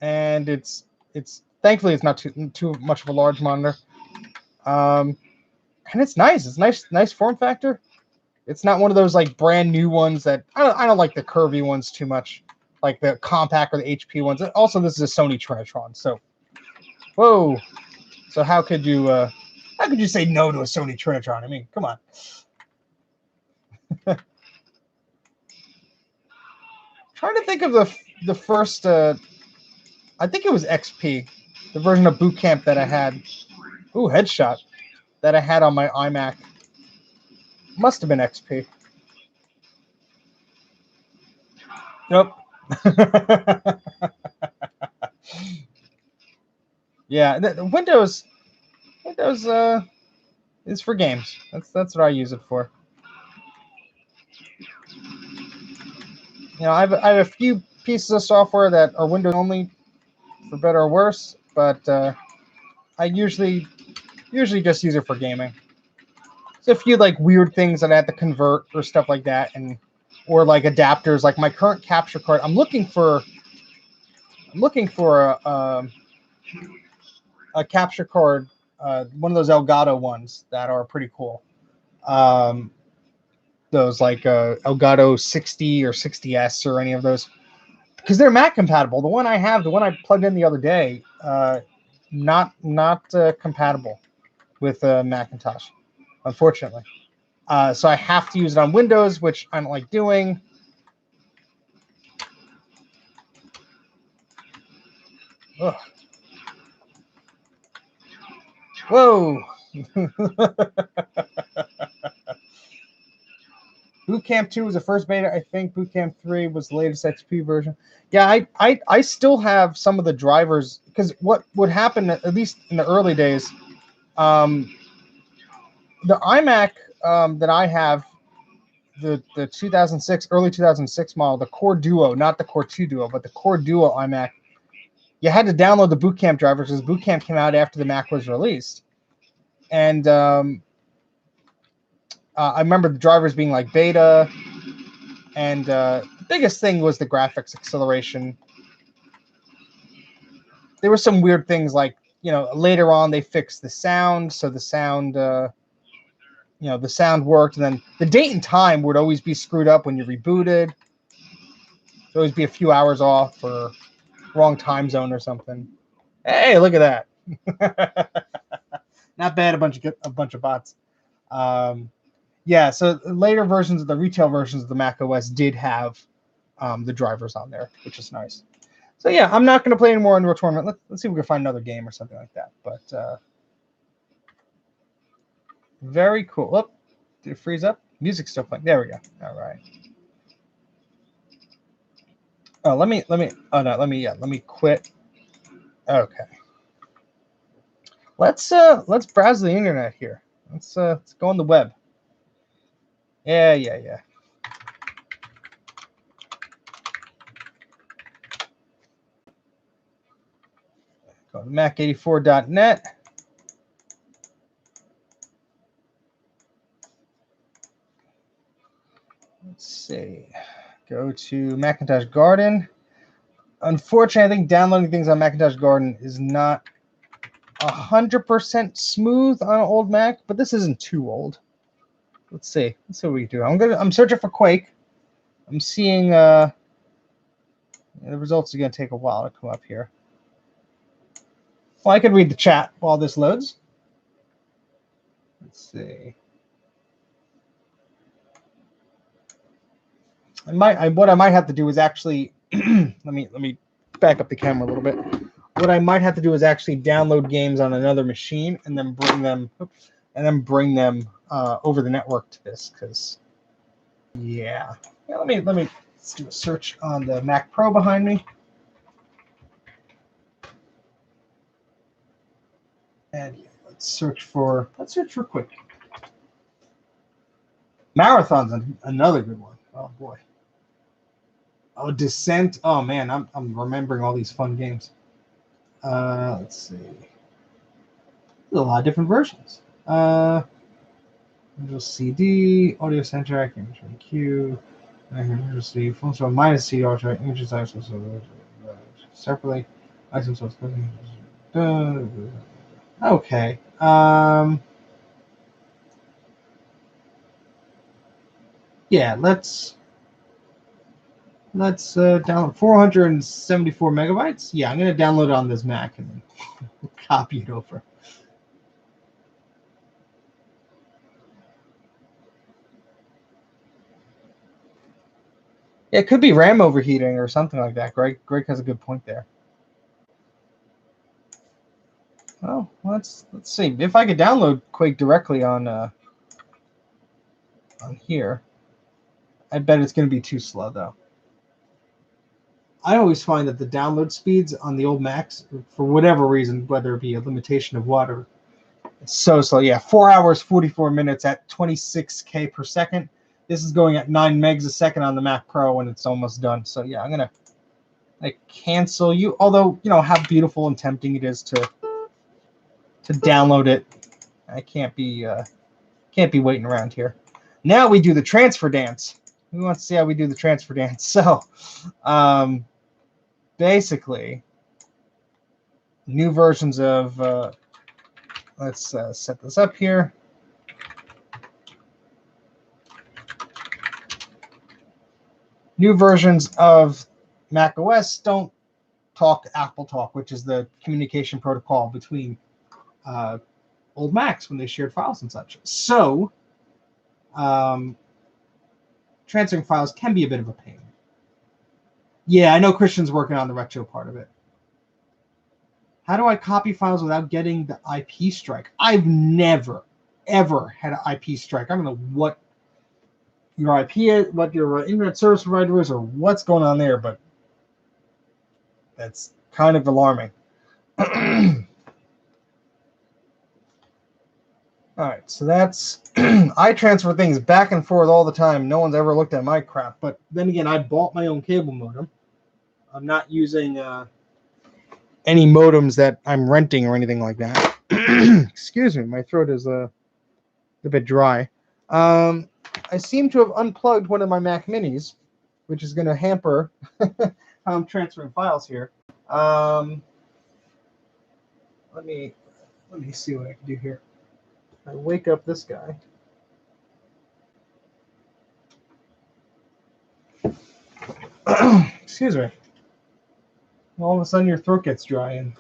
and it's thankfully it's not too much of a large monitor. And it's nice. It's nice form factor. It's not one of those like brand new ones that I don't like the curvy ones too much, like the compact or the HP ones. Also, this is a Sony Trinitron, so whoa. So how could you say no to a Sony Trinitron? I mean, come on. Trying to think of the first. I think it was XP, the version of Boot Camp that I had. Ooh, headshot that I had on my iMac. Must have been XP. Nope. Yeah, the Windows is for games. That's what I use it for. You know, I have a few pieces of software that are Windows only, for better or worse, but I usually just use it for gaming. There's a few like weird things that I have to convert or stuff like that, and or like adapters. Like my current capture card, I'm looking for a capture card, one of those Elgato ones that are pretty cool. Those like Elgato 60 or 60S or any of those, because they're Mac compatible. The one I have, the one I plugged in the other day, not compatible with Macintosh, unfortunately. So I have to use it on Windows, which I don't like doing. Ugh. Whoa. Boot Camp 2 was the first beta. I think Boot Camp 3 was the latest XP version. Yeah, I still have some of the drivers, because what would happen, at least in the early days, the iMac that I have, the 2006, early 2006 model, the Core Duo, not the Core 2 Duo, but the Core Duo iMac, you had to download the Boot Camp drivers because Boot Camp came out after the Mac was released. And I remember the drivers being like beta, and the biggest thing was the graphics acceleration. There were some weird things like, you know, later on they fixed the sound, so the sound, you know, the sound worked, and then the date and time would always be screwed up when you rebooted. There'd always be a few hours off or wrong time zone or something. Hey, look at that! Not bad, a bunch of bots. Yeah, so later versions of the retail versions of the Mac OS did have the drivers on there, which is nice. So yeah, I'm not going to play any more Unreal Tournament. Let's see if we can find another game or something like that. But very cool. Oh, did it freeze up? Music's still playing. There we go. All right. Oh, let me. Oh no, let me quit. Okay. Let's browse the internet here. Let's go on the web. Yeah. Go to Mac84.net. Let's see. Go to Macintosh Garden. Unfortunately, I think downloading things on Macintosh Garden is not 100% smooth on an old Mac, but this isn't too old. Let's see. Let's see what we do. I'm searching for Quake. I'm seeing the results are gonna take a while to come up here. Well, I could read the chat while this loads. Let's see. What I might have to do is actually let me back up the camera a little bit. What I might have to do is actually download games on another machine and then bring them over the network to this, because yeah. Let me let's do a search on the Mac Pro behind me. And yeah, let's search for Quake. Marathon's another good one. Oh boy. Oh, Descent. Oh man, I'm remembering all these fun games. Let's see. There's a lot of different versions. Visual CD, audio soundtrack, image Q. Visual CD, full screen minus CD audio track, images separately. Item source. Okay. Yeah, let's download 474 megabytes. Yeah, I'm gonna download it on this Mac and then copy it over. It could be RAM overheating or something like that. Greg has a good point there. Well, let's see if I could download Quake directly on here. I bet it's going to be too slow though. I always find that the download speeds on the old Macs, for whatever reason, whether it be a limitation of water, it's so slow. Yeah, 4 hours 44 minutes at 26K per second. This is going at 9 megs a second on the Mac Pro when it's almost done. So yeah, I'm gonna cancel you. Although how beautiful and tempting it is to download it. I can't be waiting around here. Now we do the transfer dance. We want to see how we do the transfer dance. So, basically, new versions of. Let's set this up here. New versions of Mac OS don't talk Apple Talk, which is the communication protocol between old Macs when they shared files and such. So, transferring files can be a bit of a pain. Yeah, I know Christian's working on the retro part of it. How do I copy files without getting the IP strike? I've never, ever had an IP strike. I don't know what your IP is, what your internet service provider is, or what's going on there, but that's kind of alarming. All right, so that's I transfer things back and forth all the time. No one's ever looked at my crap, but then again, I bought my own cable modem. I'm not using any modems that I'm renting or anything like that. Excuse me, my throat is a bit dry. I seem to have unplugged one of my Mac Minis, which is going to hamper how I'm transferring files here. Let me see what I can do here. I wake up this guy. Excuse me. All of a sudden your throat gets dry and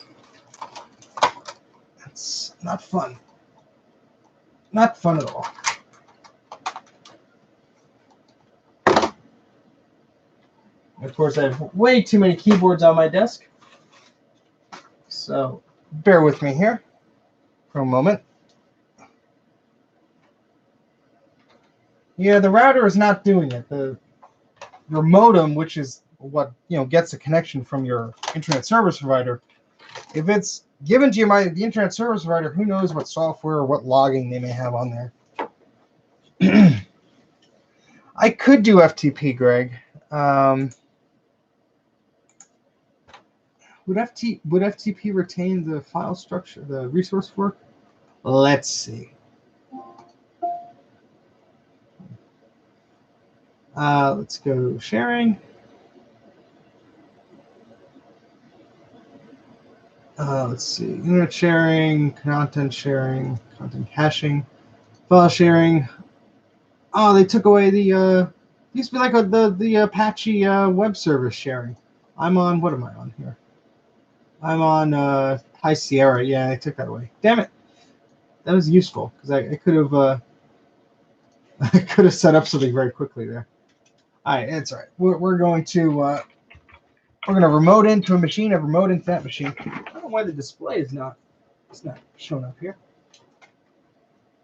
that's not fun. Not fun at all. Of course, I have way too many keyboards on my desk. So bear with me here for a moment. Yeah, the router is not doing it. Your modem, which is what gets a connection from your internet service provider, if it's given to you by the internet service provider, who knows what software or what logging they may have on there. I could do FTP, Greg. Would FTP retain the file structure, the resource fork? Let's see. Let's go sharing. Let's see. Internet sharing, content caching, file sharing. Oh, they took away the. Used to be like the Apache web service sharing. I'm on. What am I on here? I'm on High Sierra. Yeah, they took that away. Damn it. That was useful because I could have I could have set up something very quickly there. All right, it's all right. We're going to remote into a machine. I've remote into that machine. I don't know why the display is not. It's not showing up here.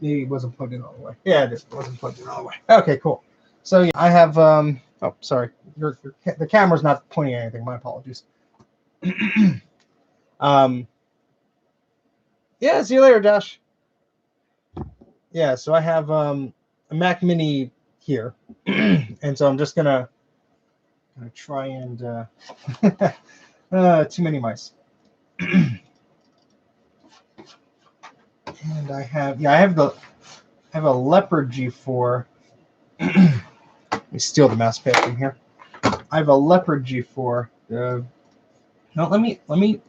Maybe it wasn't plugged in all the way. Yeah, it wasn't plugged in all the way. Okay, cool. So yeah, I have. Oh, sorry. The camera's not pointing at anything. My apologies. Yeah. See you later, Josh. Yeah. So I have a Mac Mini here, and so I'm just gonna gonna try and too many mice. And I have I have a Leopard G4. Let me steal the mouse pad from here. I have a Leopard G4. No, let me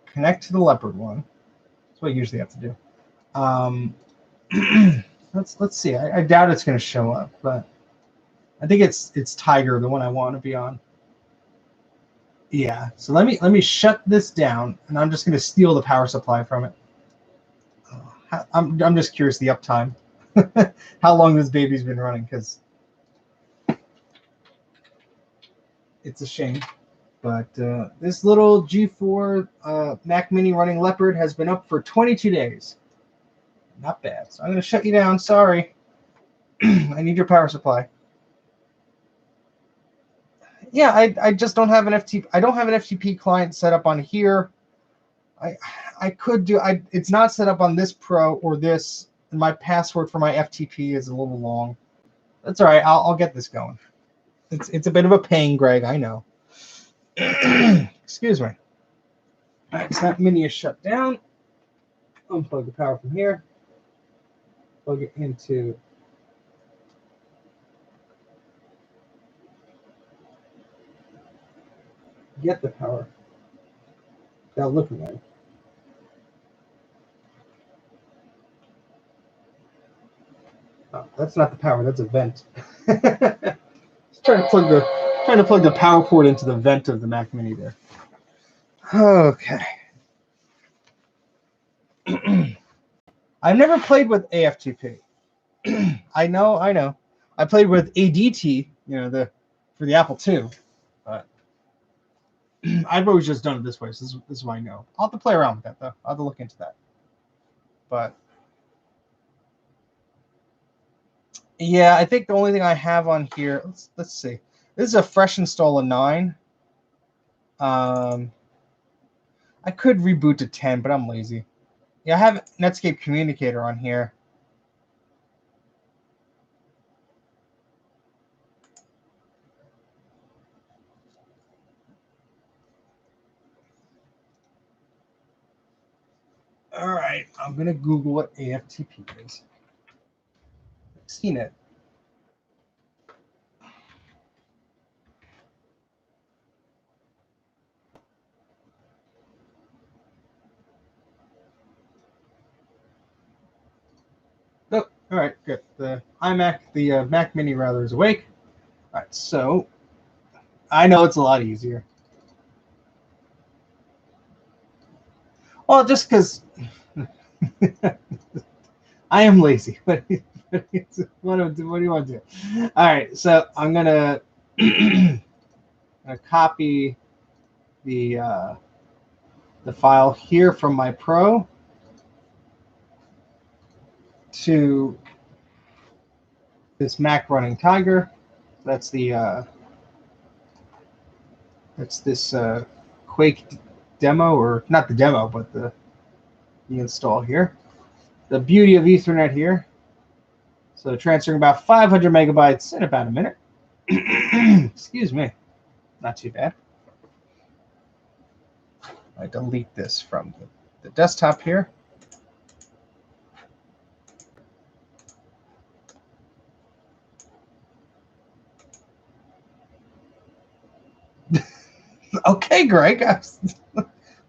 connect to the Leopard one. That's what I usually have to do. Let's see. I doubt it's going to show up, but I think it's Tiger, the one I want to be on. Yeah. So let me shut this down, and I'm just going to steal the power supply from it. I'm just curious the uptime, how long this baby's been running, because it's a shame. But this little G4 Mac Mini running Leopard has been up for 22 days. Not bad. So I'm going to shut you down. Sorry. I need your power supply. Yeah, I just don't have an FTP. I don't have an FTP client set up on here. I could do. It's not set up on this Pro or this. And my password for my FTP is a little long. That's all right. I'll get this going. It's a bit of a pain, Greg. I know. Excuse me. All right, so that Mini is shut down. Unplug the power from here. Plug it into get the power without looking at it. Oh, that's not the power. That's a vent. Just trying to plug the power port into the vent of the Mac Mini there. Okay. I've never played with AFTP. I know. I played with ADT, for the Apple II, but I've always just done it this way. So this is why I know. I'll have to play around with that though. I'll have to look into that. But yeah, I think the only thing I have on here. Let's see. This is a fresh install of 9. I could reboot to 10, but I'm lazy. Yeah, I have Netscape Communicator on here. All right, I'm gonna Google what AFTP is. I've seen it. Oh, all right, good. The Mac Mini rather is awake. All right, so I know it's a lot easier. Well, just because I am lazy. What do you want to do? All right, so I'm gonna copy the file here from my Pro to this Mac running Tiger. That's this Quake demo, or not the demo, but the install here. The beauty of Ethernet here. So transferring about 500 megabytes in about a minute. Excuse me. Not too bad. I delete this from the desktop here. Okay, Greg.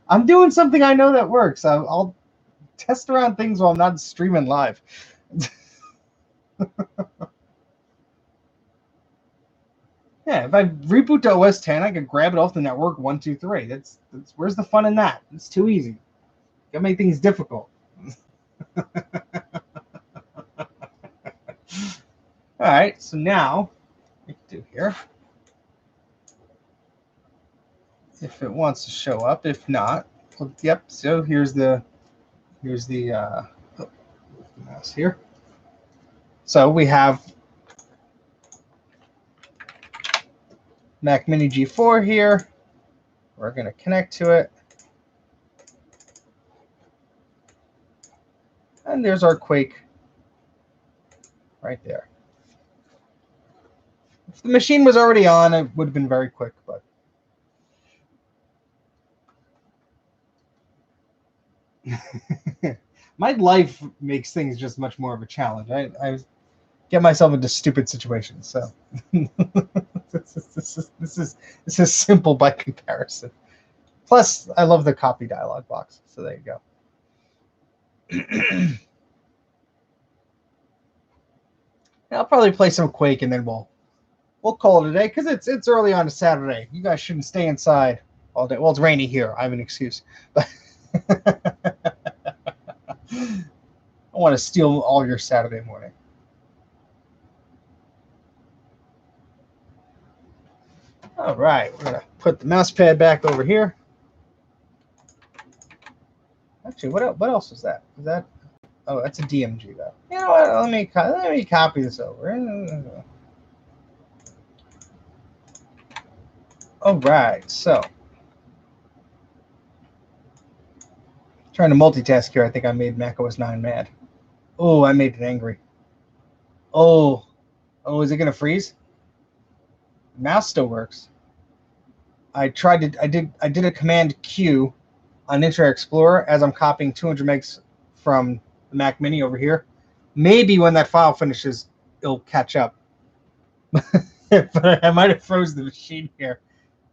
I'm doing something I know that works. I'll test around things while I'm not streaming live. Yeah, if I reboot to OS 10, I could grab it off the network 1, 2, 3. That's where's the fun in that? It's too easy. Gotta make things difficult. All right, so now what we do here, if it wants to show up, if not, well, yep. So here's the mouse here. So we have Mac Mini G4 here. We're going to connect to it. And there's our Quake right there. If the machine was already on, it would have been very quick, but. My life makes things just much more of a challenge. I get myself into stupid situations, so this is simple by comparison. Plus, I love the copy dialog box, so there you go. I'll probably play some Quake, and then we'll call it a day because it's early on a Saturday. You guys shouldn't stay inside all day. Well, it's rainy here. I have an excuse, but I want to steal all your Saturday morning. All right, we're gonna put the mouse pad back over here. Actually, what else is that? Is that? Oh, that's a DMG though. You know what? Let me copy this over. All right, so trying to multitask here. I think I made macOS 9 mad. Oh, I made it angry. Oh, is it gonna freeze? The mouse still works. I did a Command Q on Internet Explorer as I'm copying 200 megs from the Mac Mini over here. Maybe when that file finishes, it'll catch up. But I might have froze the machine here.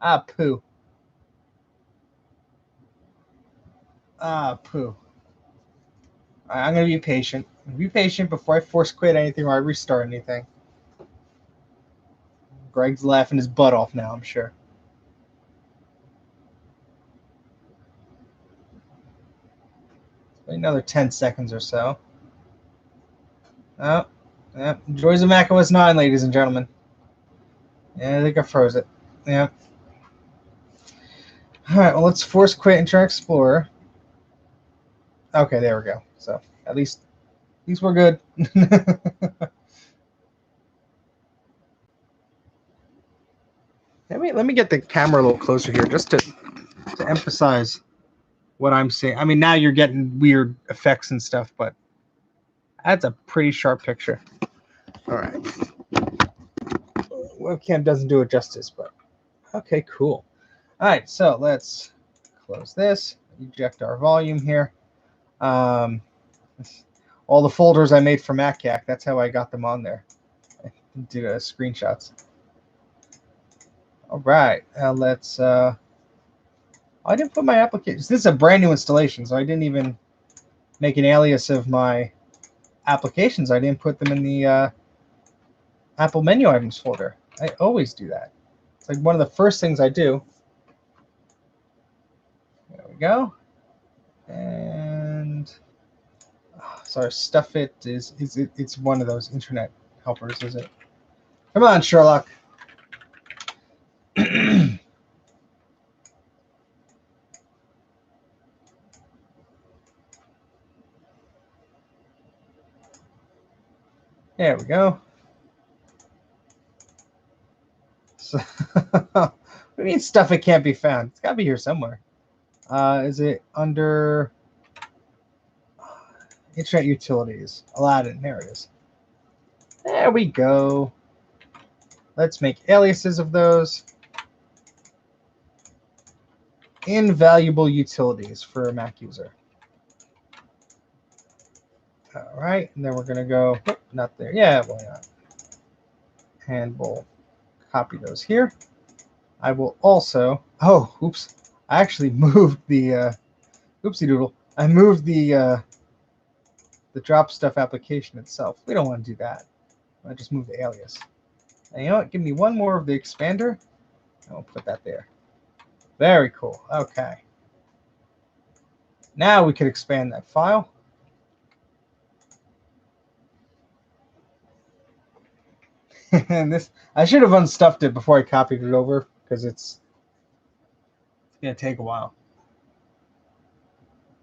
Ah, poo. Ah, poo. I'm going to be patient. Be patient before I force quit anything or I restart anything. Greg's laughing his butt off now, I'm sure. Another 10 seconds or so. Oh, yeah. Joys of macOS 9, ladies and gentlemen. Yeah, I think I froze it. Yeah. All right, well, let's force quit Internet Explorer. Okay, there we go. So at least we're good. Let me get the camera a little closer here just to emphasize what I'm saying. I mean, now you're getting weird effects and stuff, but that's a pretty sharp picture. All right. Webcam doesn't do it justice, but okay, cool. All right, so let's close this, eject our volume here. All the folders I made for MacYak, that's how I got them on there. I did screenshots. All right, now let's. I didn't put my applications. This is a brand new installation, so I didn't even make an alias of my applications. I didn't put them in the Apple menu items folder. I always do that. It's like one of the first things I do. There we go. And sorry, stuff it is it's one of those internet helpers, is it? Come on, Sherlock. There we go. So, what do you mean stuff it can't be found? It's got to be here somewhere. Is it under Internet Utilities? Aladdin, there it is. There we go. Let's make aliases of those. Invaluable utilities for a Mac user. All right, and then we're going to go, not there. Yeah, why not? And we'll copy those here. I will also, oops. I actually moved the, oopsie doodle. I moved the drop stuff application itself. We don't want to do that. I just move the alias. And you know what? Give me one more of the expander. I'll put that there. Very cool. Okay. Now we can expand that file. And this, I should have unstuffed it before I copied it over because it's gonna take a while.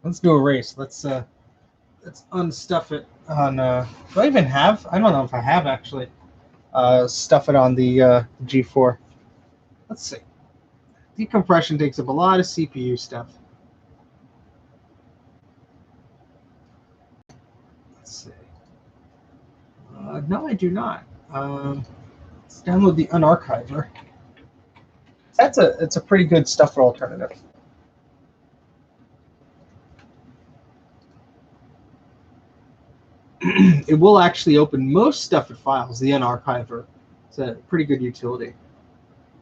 Let's do a race. Let's unstuff it on. Do I even have? I don't know if I have actually. Stuff it on the G4. Let's see. Decompression takes up a lot of CPU stuff. Let's see. No, I do not. Let's download the unarchiver. It's a pretty good stuff alternative. It will actually open most Stuffit files, the unarchiver. It's a pretty good utility.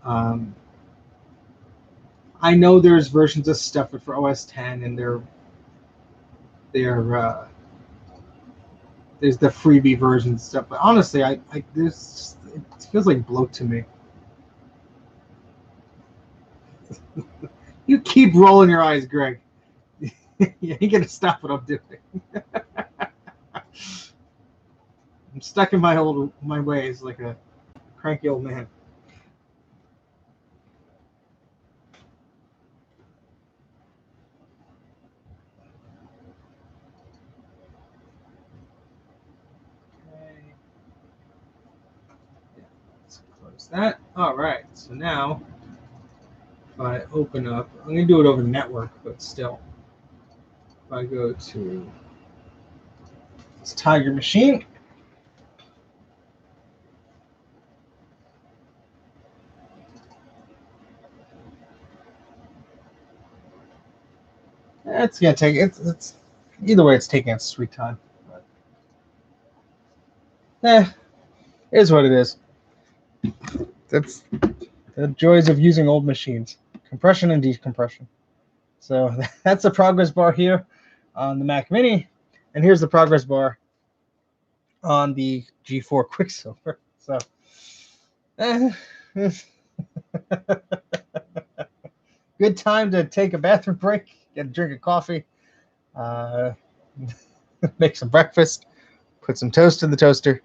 I know there's versions of Stuffit for OS 10, and there's the freebie version and stuff. But honestly, it feels like bloat to me. You keep rolling your eyes, Greg. You ain't gonna stop what I'm doing. I'm stuck in my ways like a cranky old man. Okay. Yeah, let's close that. All right. So now, if I open up, I'm gonna do it over the network, but still, if I go to this Tiger machine. It's gonna take it's either way. It's taking its sweet time. But, it is what it is. That's the joys of using old machines: compression and decompression. So that's the progress bar here on the Mac Mini, and here's the progress bar on the G4 Quicksilver. So. Good time to take a bathroom break, get a drink of coffee, make some breakfast, put some toast in the toaster.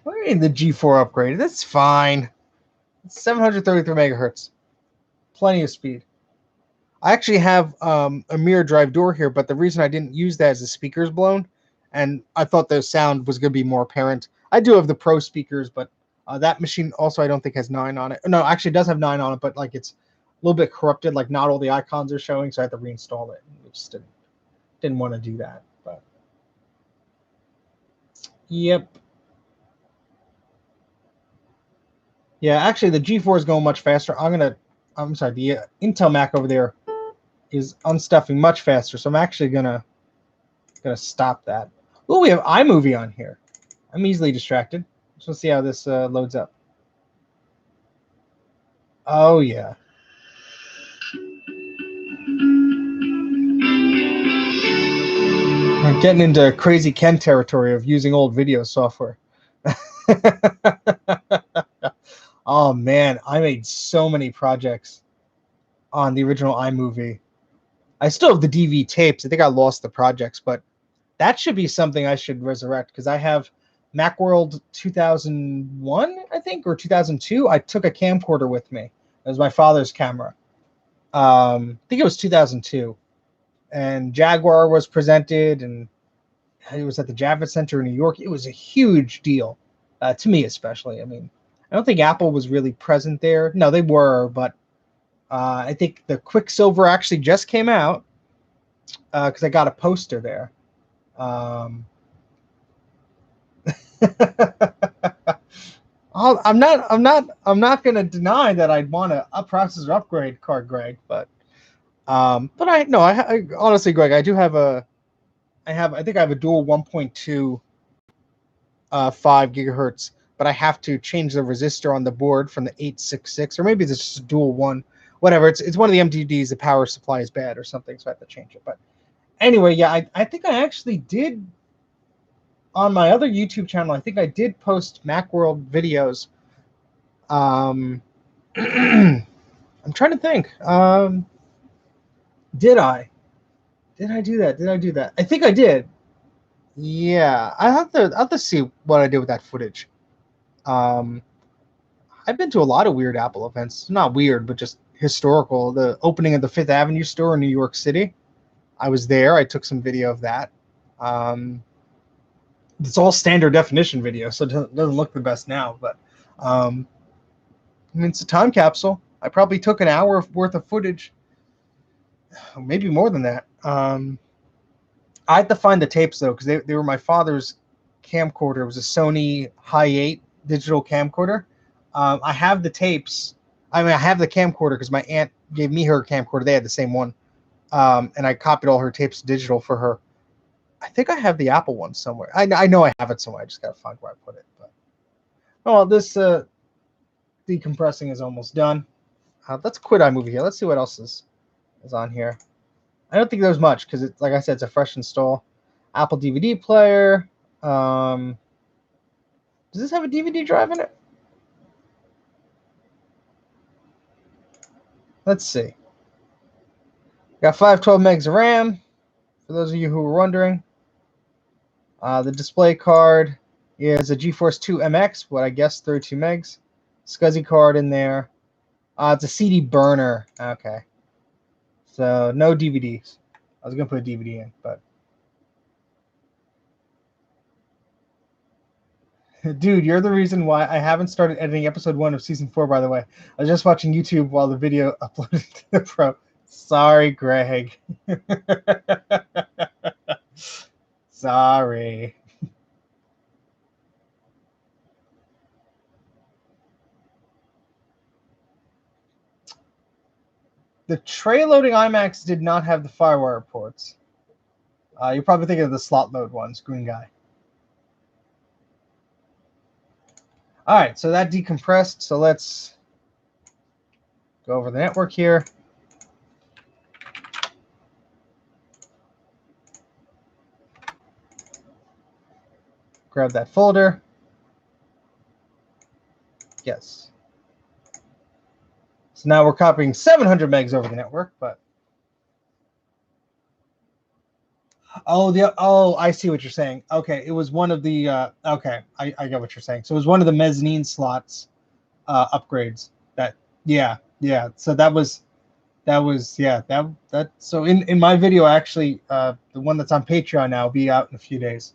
We're in the G4 upgrade. That's fine. It's 733 megahertz. Plenty of speed. I actually have a mirror drive door here, but the reason I didn't use that is the speaker's blown, and I thought the sound was going to be more apparent. I do have the Pro speakers, but that machine also I don't think has 9 on it. No, actually it does have 9 on it, but like it's a little bit corrupted. Like not all the icons are showing, so I had to reinstall it. I just didn't want to do that. But yep. Yeah, actually the G4 is going much faster. I'm sorry, the Intel Mac over there is unstuffing much faster, so I'm actually gonna stop that. Oh, we have iMovie on here. I'm easily distracted. Just want to see how this loads up. Oh yeah. I'm getting into crazy Ken territory of using old video software. Oh man, I made so many projects on the original iMovie. I still have the DV tapes. I think I lost the projects, but that should be something I should resurrect because I have Macworld 2001, I think, or 2002. I took a camcorder with me. It was my father's camera. I think it was 2002. And Jaguar was presented, and it was at the Javits Center in New York. It was a huge deal, to me especially. I mean, I don't think Apple was really present there. No, they were, but I think the Quicksilver actually just came out because I got a poster there. I'm not going to deny that I'd want a processor upgrade card, Greg, but I honestly, Greg, I think I have a dual 1.2 5 gigahertz, but I have to change the resistor on the board from the 866, or maybe it's just a dual one, whatever. It's one of the MTDs. The power supply is bad or something, so I have to change it. But anyway, yeah, I think I actually did on my other YouTube channel. I think I did post Macworld videos. I'm trying to think. Did I do that? I think I did. Yeah, I'll have to see what I did with that footage. I've been to a lot of weird Apple events. Not weird, but just historical. The opening of the Fifth Avenue store in New York City. I was there. I took some video of that. It's all standard definition video, so it doesn't look the best now. But I mean, it's a time capsule. I probably took an hour worth of footage, maybe more than that. I had to find the tapes though, because they were my father's camcorder. It was a Sony Hi8 digital camcorder. I have the tapes. I mean, I have the camcorder because my aunt gave me her camcorder. They had the same one. And I copied all her tapes digital for her. I think I have the Apple one somewhere. I know I have it somewhere. I just got to find where I put it. But oh, this decompressing is almost done. Let's quit iMovie here. Let's see what else is on here. I don't think there's much because, like I said, it's a fresh install. Apple DVD player. Does this have a DVD drive in it? Let's see. Got 512 megs of RAM, for those of you who were wondering. The display card is a GeForce 2 MX, what I guess 32 megs. SCSI card in there. It's a CD burner. Okay. So no DVDs. I was going to put a DVD in, but. Dude, you're the reason why I haven't started editing episode 1 of season 4, by the way. I was just watching YouTube while the video uploaded to the Pro. Sorry, Greg. Sorry. The tray loading iMacs did not have the FireWire ports. You're probably thinking of the slot load ones, green guy. All right, so that decompressed. So let's go over the network here. Grab that folder. Yes. So now we're copying 700 megs over the network, but oh, I see what you're saying. Okay, it was one of the okay, I get what you're saying. So it was one of the mezzanine slots upgrades. Yeah. So that was so in my video actually the one that's on Patreon now will be out in a few days.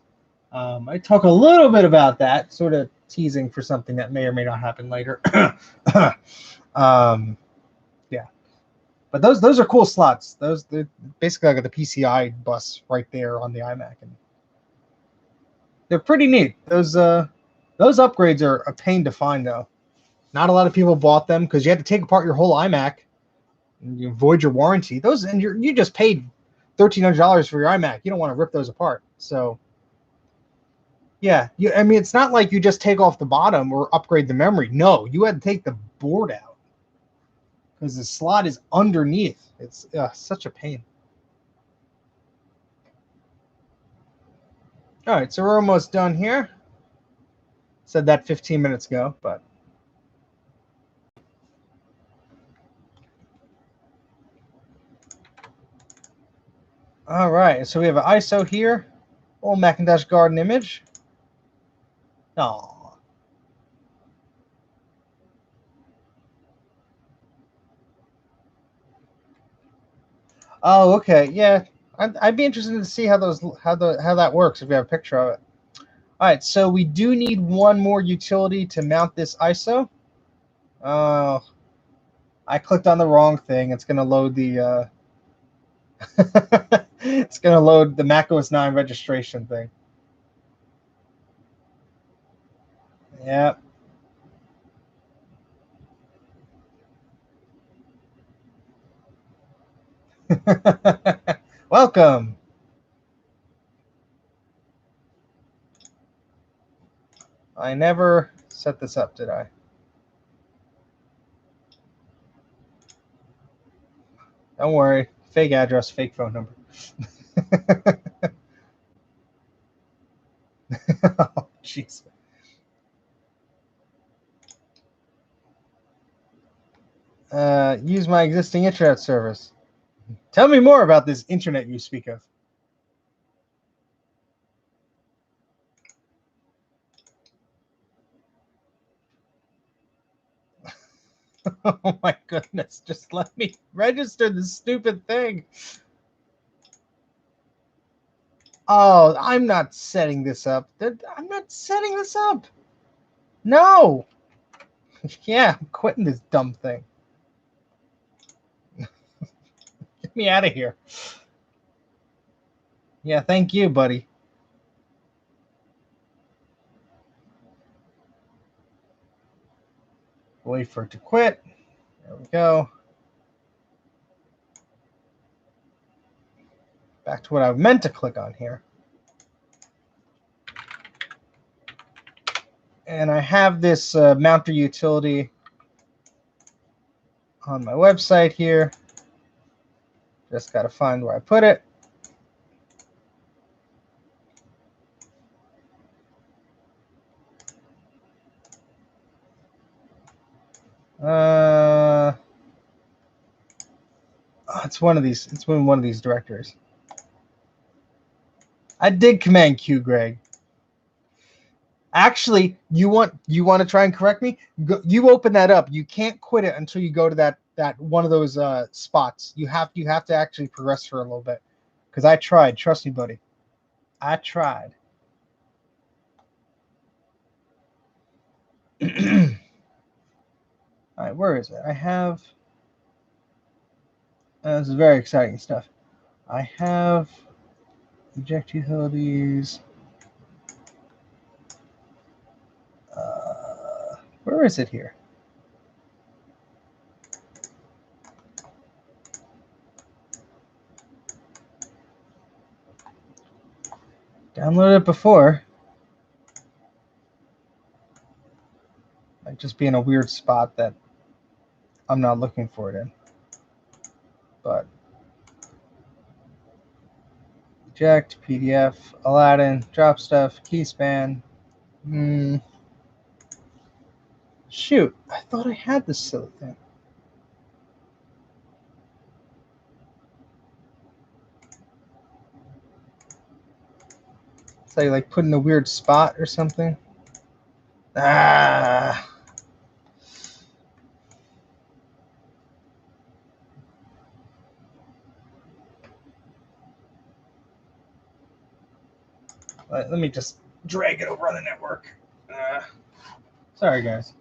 I talk a little bit about that, sort of teasing for something that may or may not happen later. Yeah, but those are cool slots. They're basically like the PCI bus right there on the iMac, and they're pretty neat. Those upgrades are a pain to find though. Not a lot of people bought them because you had to take apart your whole iMac and you void your warranty. Those and you just paid $1,300 for your iMac. You don't want to rip those apart. So yeah, I mean, it's not like you just take off the bottom or upgrade the memory. No, you had to take the board out because the slot is underneath. It's such a pain. All right, so we're almost done here. Said that 15 minutes ago, but. All right, so we have an ISO here, old Macintosh garden image. Oh. Oh, okay, yeah. I'd be interested to see how that works if you have a picture of it. All right, so we do need one more utility to mount this ISO. Oh, I clicked on the wrong thing. It's gonna load the it's gonna load the macOS 9 registration thing. Yeah. Welcome. I never set this up, did I? Don't worry. Fake address, fake phone number. Oh, jeez. Use my existing internet service. Tell me more about this internet you speak of. Oh my goodness, just let me register this stupid thing. Oh, I'm not setting this up. I'm not setting this up. No. Yeah, I'm quitting this dumb thing. Get me out of here. Yeah, thank you, buddy. Wait for it to quit. There we go. Back to what I meant to click on here. And I have this mounter utility on my website here. Just got to find where I put it. It's one of these. It's in one of these directories. I did Command Q, Greg. Actually, you want to try and correct me? You open that up. You can't quit it until you go to that one of those spots. You have to actually progress for a little bit. Because I tried. Trust me, buddy. I tried. All right, where is it? I have. This is very exciting stuff. I have eject utilities. Where is it here? Downloaded it before. Might just be in a weird spot that I'm not looking for it in. But eject, PDF, Aladdin, drop stuff, keyspan. Shoot, I thought I had this silly thing. So you like put in a weird spot or something. Ah. Let me just drag it over on the network. Sorry, guys.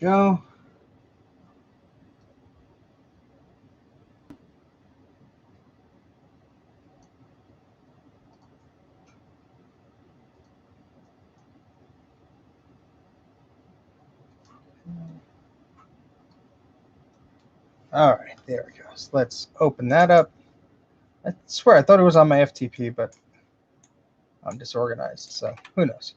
Go. All right, there we go. So let's open that up. I swear I thought it was on my FTP, but I'm disorganized, so who knows?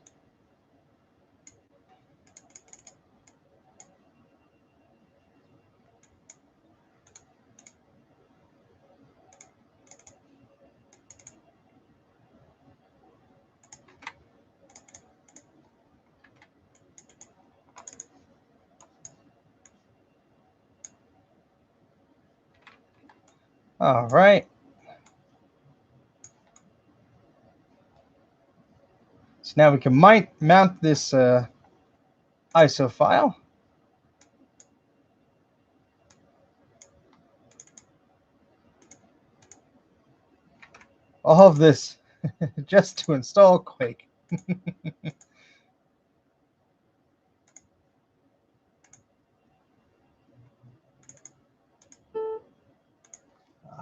All right. So now we can mount this ISO file. All of this just to install Quake.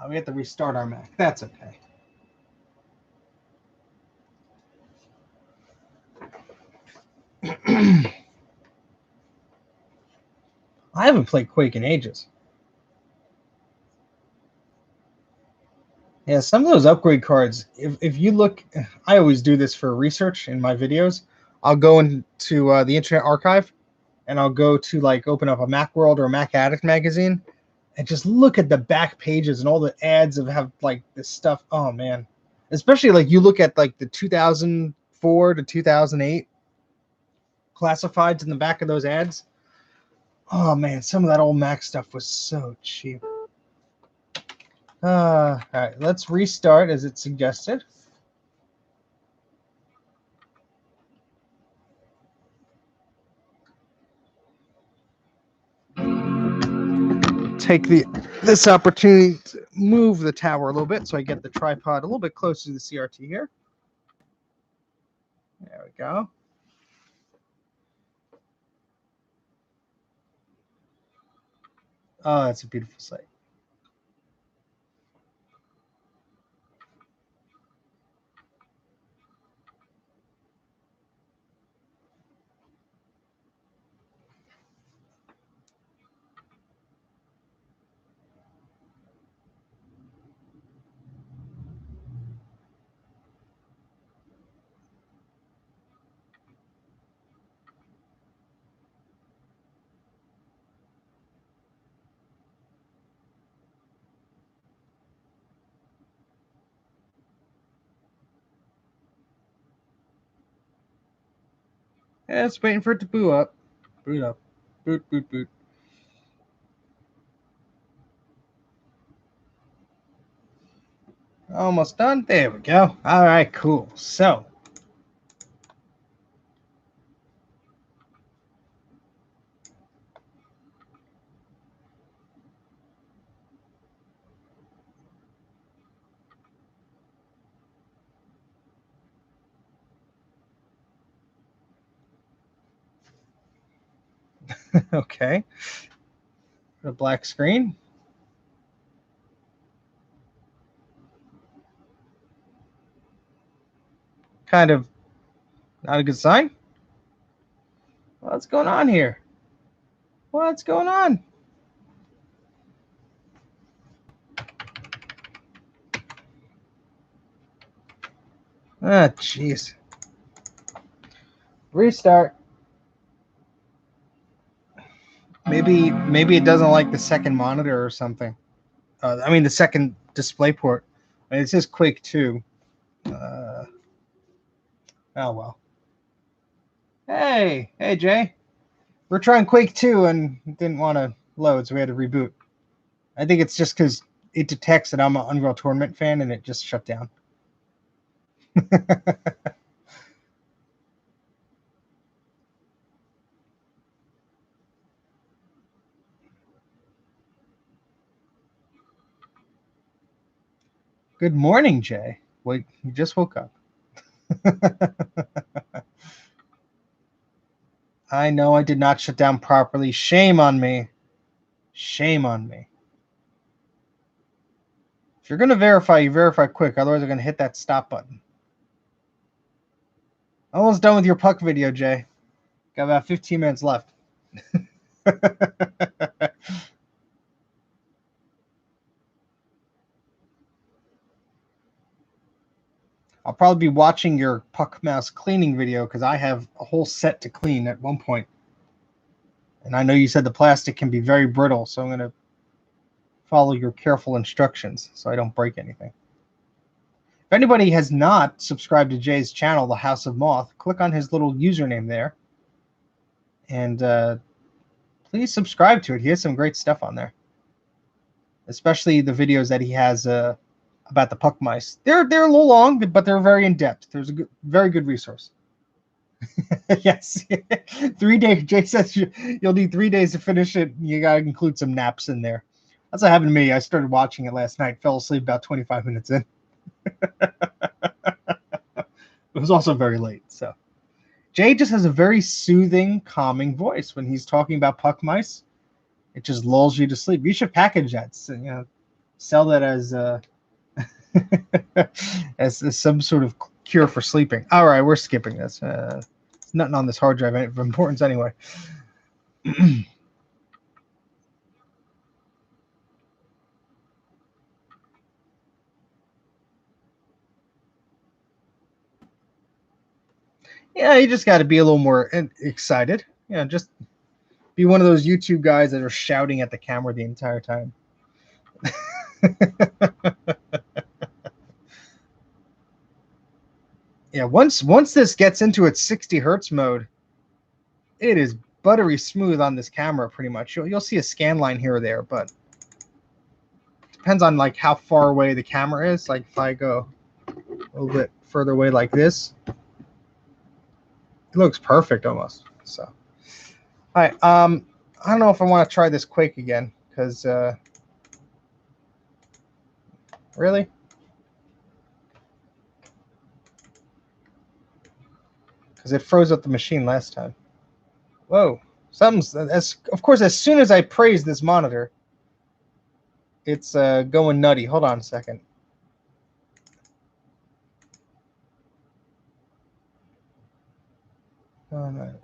We have to restart our Mac. That's okay. I haven't played Quake in ages. Yeah, some of those upgrade cards, if you look, I always do this for research in my videos. I'll go into the Internet Archive, and I'll go to like open up a Macworld or a Mac Addict magazine, and just look at the back pages and all the ads of have like this stuff. Oh man, especially like you look at like the 2004 to 2008 classifieds in the back of those ads. Oh man, some of that old Mac stuff was so cheap. All right, let's restart as it suggested. take this opportunity to move the tower a little bit so I get the tripod a little bit closer to the CRT here. There we go. Oh, that's a beautiful sight. Yeah, it's waiting for it to boot up. Boot up. Boot, boot, boot. Almost done. There we go. All right, cool. So, okay. A black screen. Kind of not a good sign. What's going on here? What's going on? Ah, jeez. Restart. Maybe it doesn't like the second monitor or something. I mean the second display port. I mean, it says Quake 2. Oh well. Hey, Jay. We're trying Quake 2 and it didn't want to load, so we had to reboot. I think it's just because it detects that I'm an Unreal Tournament fan and it just shut down. Good morning, Jay. Wait, you just woke up. I know I did not shut down properly. Shame on me. Shame on me. If you're going to verify, you verify quick. Otherwise, I'm going to hit that stop button. Almost done with your puck video, Jay. Got about 15 minutes left. I'll probably be watching your puck mouse cleaning video because I have a whole set to clean at one point. And I know you said the plastic can be very brittle, so I'm going to follow your careful instructions so I don't break anything. If anybody has not subscribed to Jay's channel, The House of Moth, click on his little username there. And please subscribe to it. He has some great stuff on there. Especially the videos that he has about the puck mice. They're a little long, but they're very in-depth. There's a very good resource. Yes. 3 days. Jay says you'll need 3 days to finish it. You got to include some naps in there. That's what happened to me. I started watching it last night, fell asleep about 25 minutes in. It was also very late. So Jay just has a very soothing, calming voice when he's talking about puck mice. It just lulls you to sleep. You should package that. So, sell that as as some sort of cure for sleeping. All right, we're skipping this. Nothing on this hard drive of importance anyway. Yeah, you just got to be a little more excited. Just be one of those YouTube guys that are shouting at the camera the entire time. Yeah, once this gets into its 60 hertz mode, it is buttery smooth on this camera pretty much. You'll see a scan line here or there, but it depends on like how far away the camera is. Like if I go a little bit further away like this, it looks perfect almost. So, all right. I don't know if I want to try this Quake again because really? Because it froze up the machine last time. Whoa. Something's, of course, as soon as I praise this monitor, it's going nutty. Hold on a second.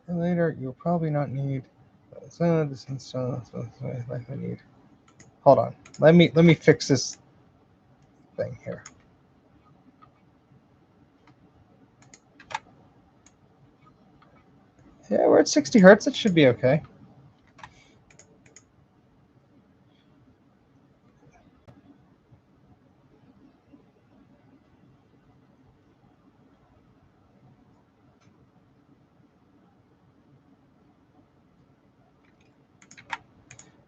Later, you'll probably not need this install. Like I need. Hold on. Let me fix this thing here. Yeah, we're at 60 hertz. It should be okay.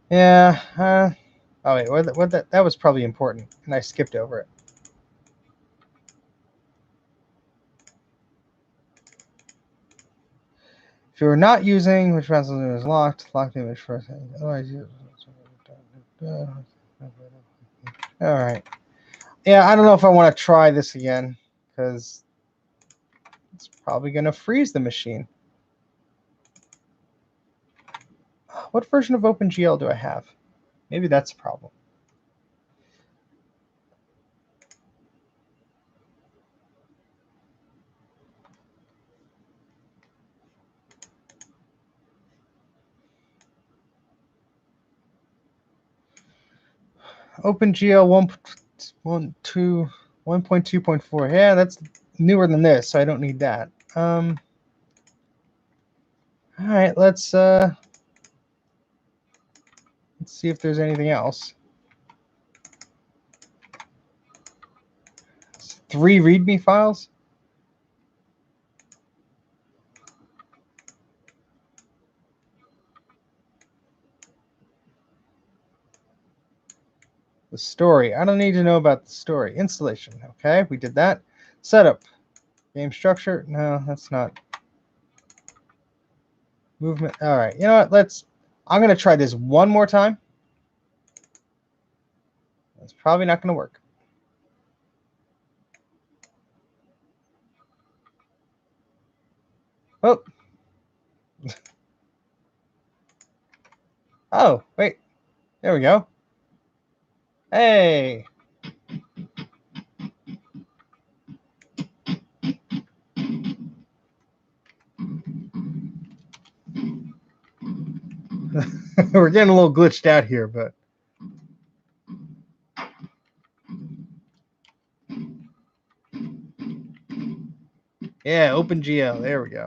Yeah. Oh wait, what that was probably important, and I skipped over it. If you are not using which resolution is locked the image first. Otherwise, all right. Yeah, I don't know if I want to try this again because it's probably going to freeze the machine. What version of OpenGL do I have? Maybe that's a problem. OpenGL 1.2.4. Yeah, that's newer than this, so I don't need that. All right, let's see if there's anything else. 3 README files. The story. I don't need to know about the story. Installation. Okay, we did that. Setup. Game structure. No, that's not. Movement. All right. You know what? I'm going to try this one more time. It's probably not going to work. Oh. Oh, wait. There we go. Hey. We're getting a little glitched out here, but yeah, OpenGL. There we go.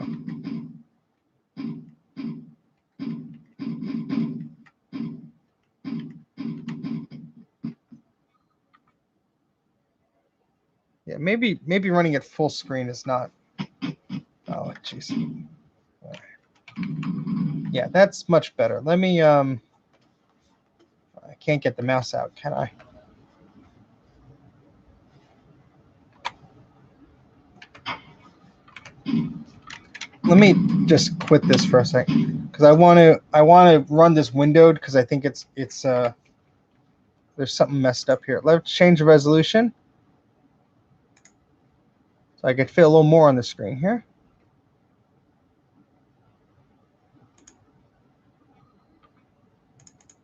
Yeah, maybe running it full screen is not. Oh, jeez. Yeah, that's much better. Let me. I can't get the mouse out, can I? Let me just quit this for a second because I want to run this windowed because I think it's there's something messed up here. Let's change the resolution so I could fit a little more on the screen here.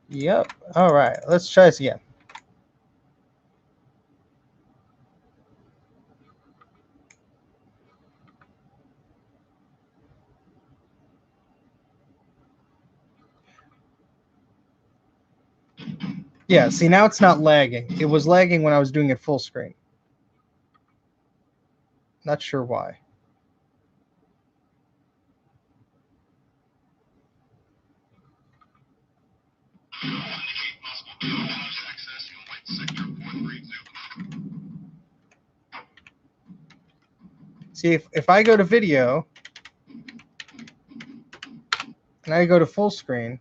Yep. All right. Let's try this again. Yeah, see, now it's not lagging. It was lagging when I was doing it full screen. Not sure why. See, if I go to video and I go to full screen.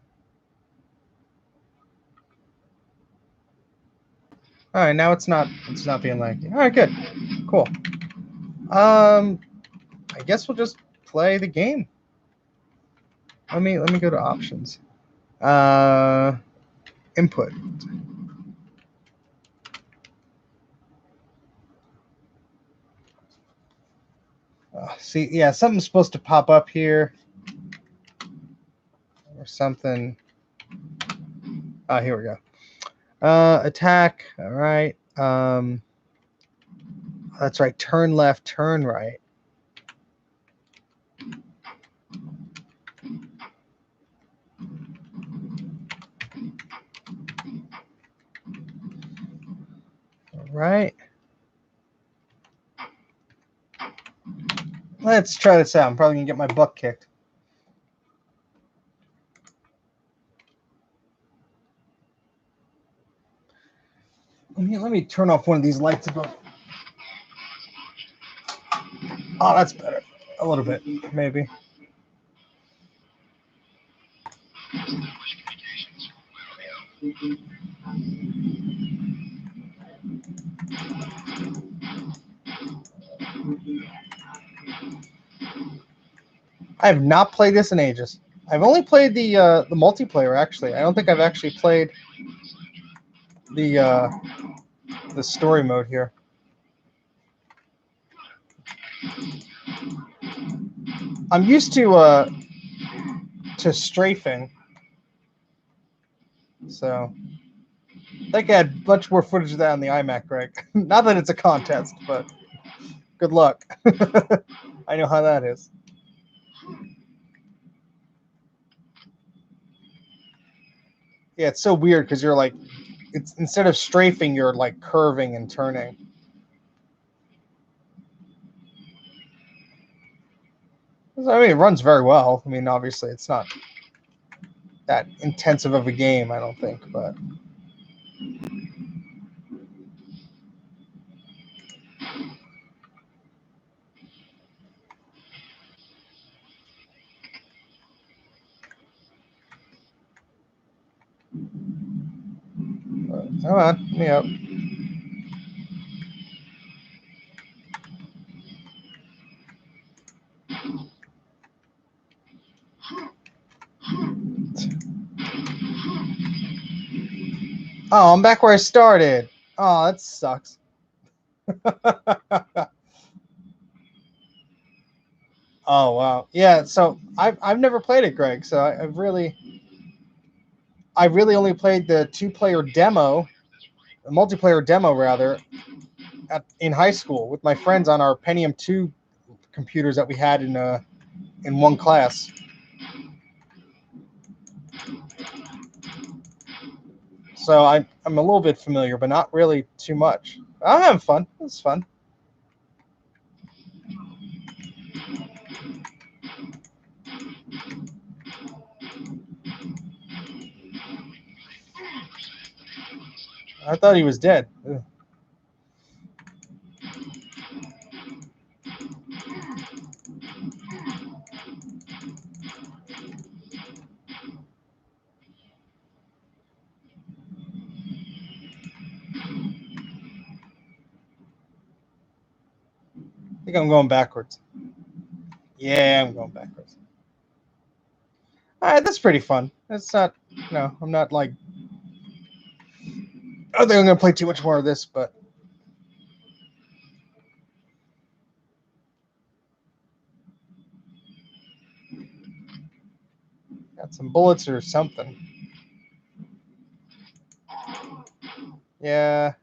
All right, now it's not being laggy. All right, good. Cool. I guess we'll just play the game. Let me go to options. input. See, yeah, something's supposed to pop up here or something. Oh, here we go. Attack. All right. That's right. Turn left, turn right. All right. Let's try this out. I'm probably going to get my butt kicked. Let me turn off one of these lights above. Oh, that's better. A little bit, maybe. I have not played this in ages. I've only played the multiplayer, actually. I don't think I've actually played the story mode here. I'm used to strafing, so I think I had much more footage of that on the iMac, Greg. Not that it's a contest, but good luck. I know how that is. Yeah, it's so weird because you're like, it's instead of strafing, you're like curving and turning. I mean, it runs very well. I mean, obviously, it's not that intensive of a game, I don't think, but. Come on, let me up. Oh, I'm back where I started. Oh, that sucks. Oh wow, yeah. So I've never played it, Greg. So I really only played the two-player demo, the multiplayer demo rather, in high school with my friends on our Pentium 2 computers that we had in one class. So I'm a little bit familiar, but not really too much. I'm having fun. It's fun. I thought he was dead. Ugh. I think I'm going backwards. Yeah, I'm going backwards. All right, that's pretty fun. It's not, no, I'm not like, I don't think I'm going to play too much more of this, but. Got some bullets or something. Yeah.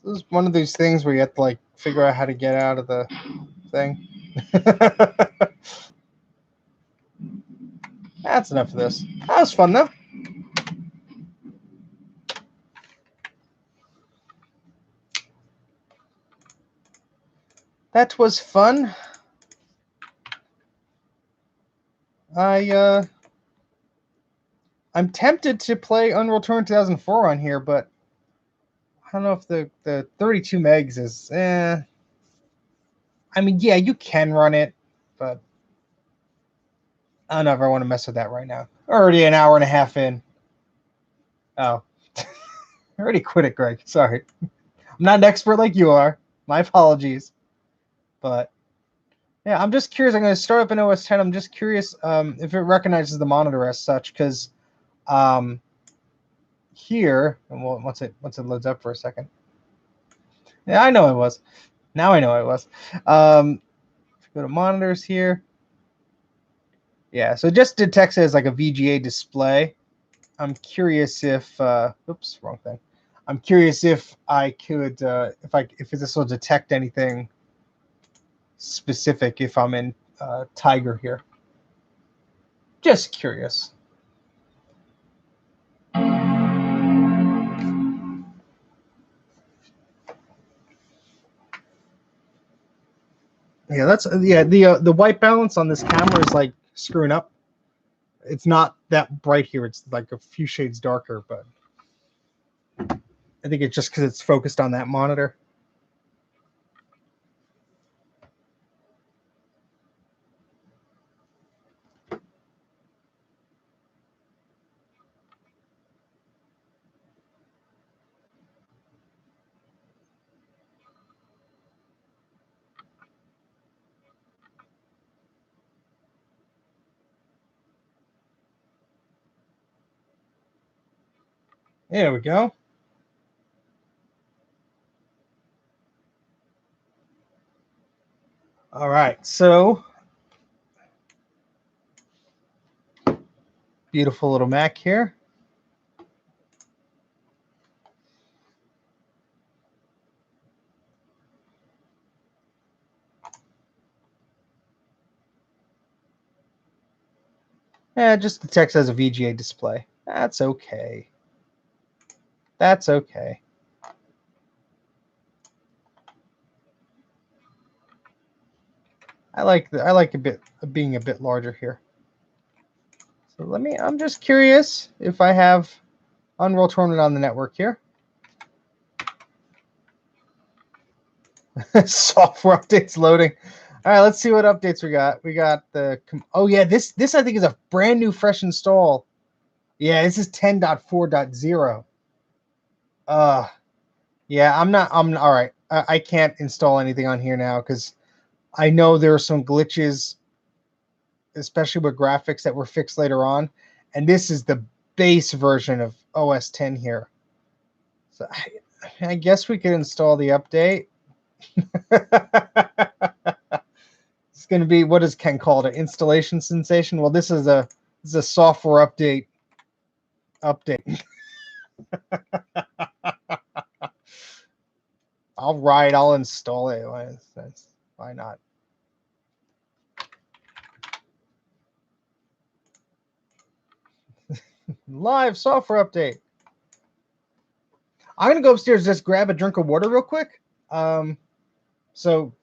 This is one of these things where you have to like figure out how to get out of the thing. That's enough of this. That was fun though. That was fun. I'm tempted to play Unreal Tournament 2004 on here, but don't know if the 32 megs is. I mean, yeah, you can run it, but I don't know if I want to mess with that right now. Already an hour and a half in. Oh, I already quit it, Greg. Sorry, I'm not an expert like you are. My apologies, but yeah, I'm just curious. I'm going to start up in OS 10. I'm just curious if it recognizes the monitor as such, because here, and once it loads up for a second. Yeah, I know it was. Now I know it was. Go to monitors here. Yeah, so it just detects it as like a VGA display. I'm curious if oops, wrong thing. I'm curious if I could if this will detect anything specific if I'm in Tiger here. Just curious. Yeah, the white balance on this camera is like screwing up. It's not that bright here. It's like a few shades darker, but I think it's just because it's focused on that monitor. There we go. All right, so beautiful little Mac here. Yeah, it just detects as a VGA display. That's okay. That's okay. I like being a bit larger here. So I'm just curious if I have Unreal Tournament on the network here. Software updates loading. All right, let's see what updates we got. We got oh yeah, this I think is a brand new fresh install. Yeah, this is 10.4.0. Yeah, I'm all right. I can't install anything on here now because I know there are some glitches, especially with graphics that were fixed later on, and this is the base version of OS 10 here. So I guess we could install the update. It's going to be, what does Ken call it, an installation sensation? Well, this is a software update. I'll install it. Why not? Live software update. I'm gonna go upstairs, just grab a drink of water real quick. So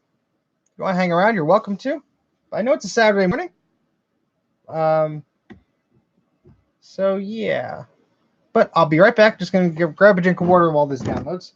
if you want to hang around, you're welcome to. I know it's a Saturday morning. So yeah, but I'll be right back. Just gonna grab a drink of water while this downloads.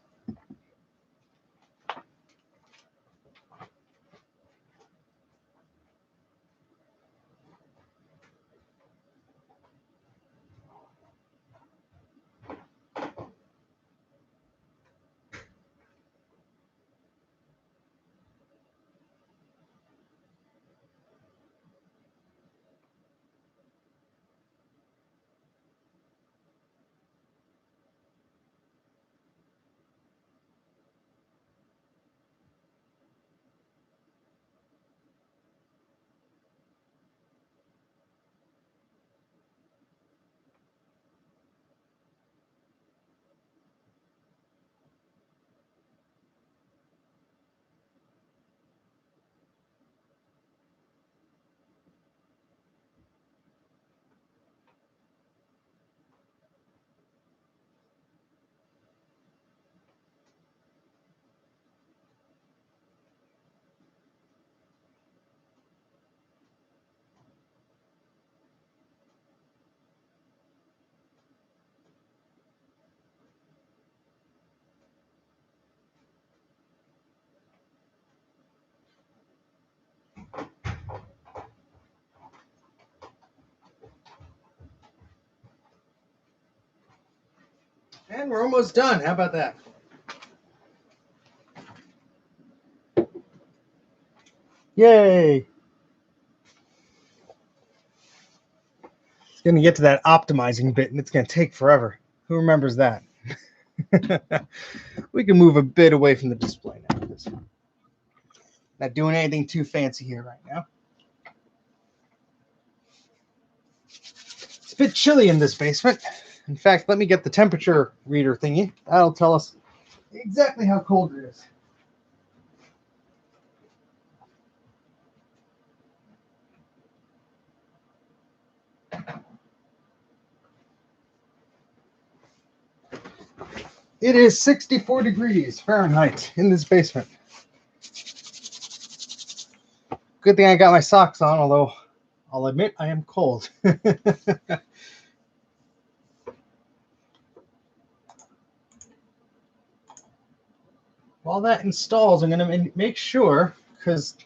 And we're almost done. How about that? Yay! It's going to get to that optimizing bit, and it's going to take forever. Who remembers that? We can move a bit away from the display now. Not doing anything too fancy here right now. It's a bit chilly in this basement. In fact, let me get the temperature reader thingy. That'll tell us exactly how cold it is. It is 64 degrees Fahrenheit in this basement. Good thing I got my socks on, although I'll admit I am cold. While that installs, I'm going to make sure, because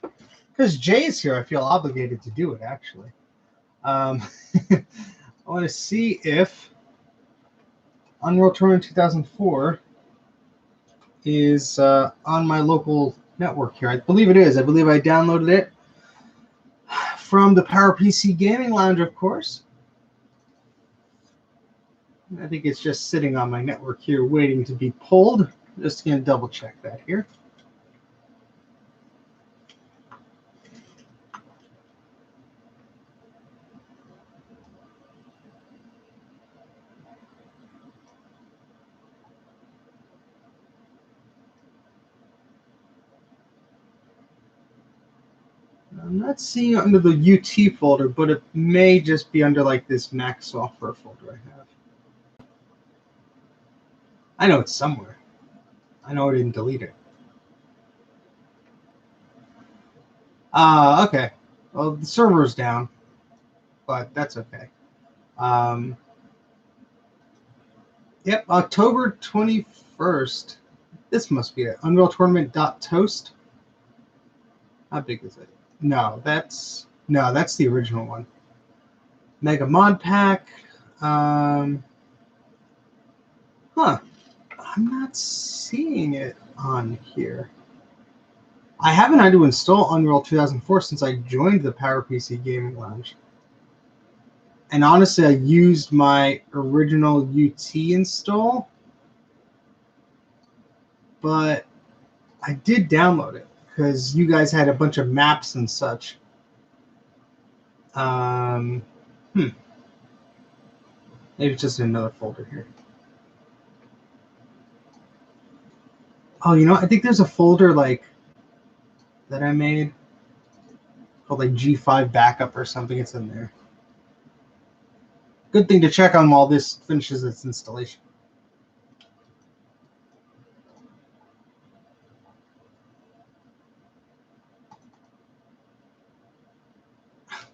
Jay's here, I feel obligated to do it, actually. I want to see if Unreal Tournament 2004 is on my local network here. I believe it is. I believe I downloaded it from the PowerPC Gaming Lounge, of course. I think it's just sitting on my network here waiting to be pulled. Just going to double check that here. I'm not seeing it under the UT folder, but it may just be under like this Mac software folder I have. I know it's somewhere. I know I didn't delete it. Okay. Well, the server's down, but that's okay. Yep, October 21st. This must be it. Unreal Tournament.toast. How big is it? No, that's the original one. Mega Mod Pack. Huh. I'm not seeing it on here. I haven't had to install Unreal 2004 since I joined the PowerPC Gaming Lounge. And honestly, I used my original UT install, but I did download it because you guys had a bunch of maps and such. Maybe it's just in another folder here. Oh, you know, I think there's a folder like that I made called like G5 backup or something. It's in there. Good thing to check on while this finishes its installation.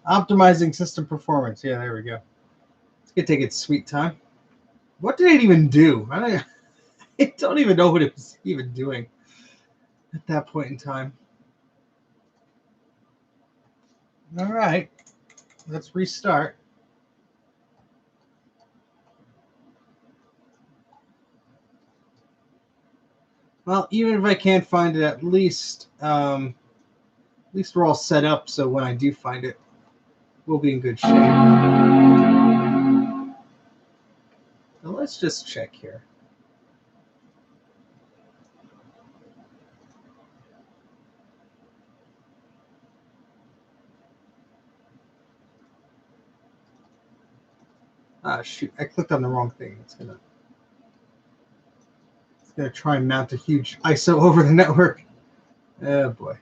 Optimizing system performance. Yeah, there we go. It's gonna take its sweet time. What did it even do? I don't even know what it was even doing at that point in time. All right, let's restart. Well, even if I can't find it, at least we're all set up. So when I do find it, we'll be in good shape. So let's just check here. Ah, shoot! I clicked on the wrong thing. It's gonna try and mount a huge ISO over the network. Oh boy.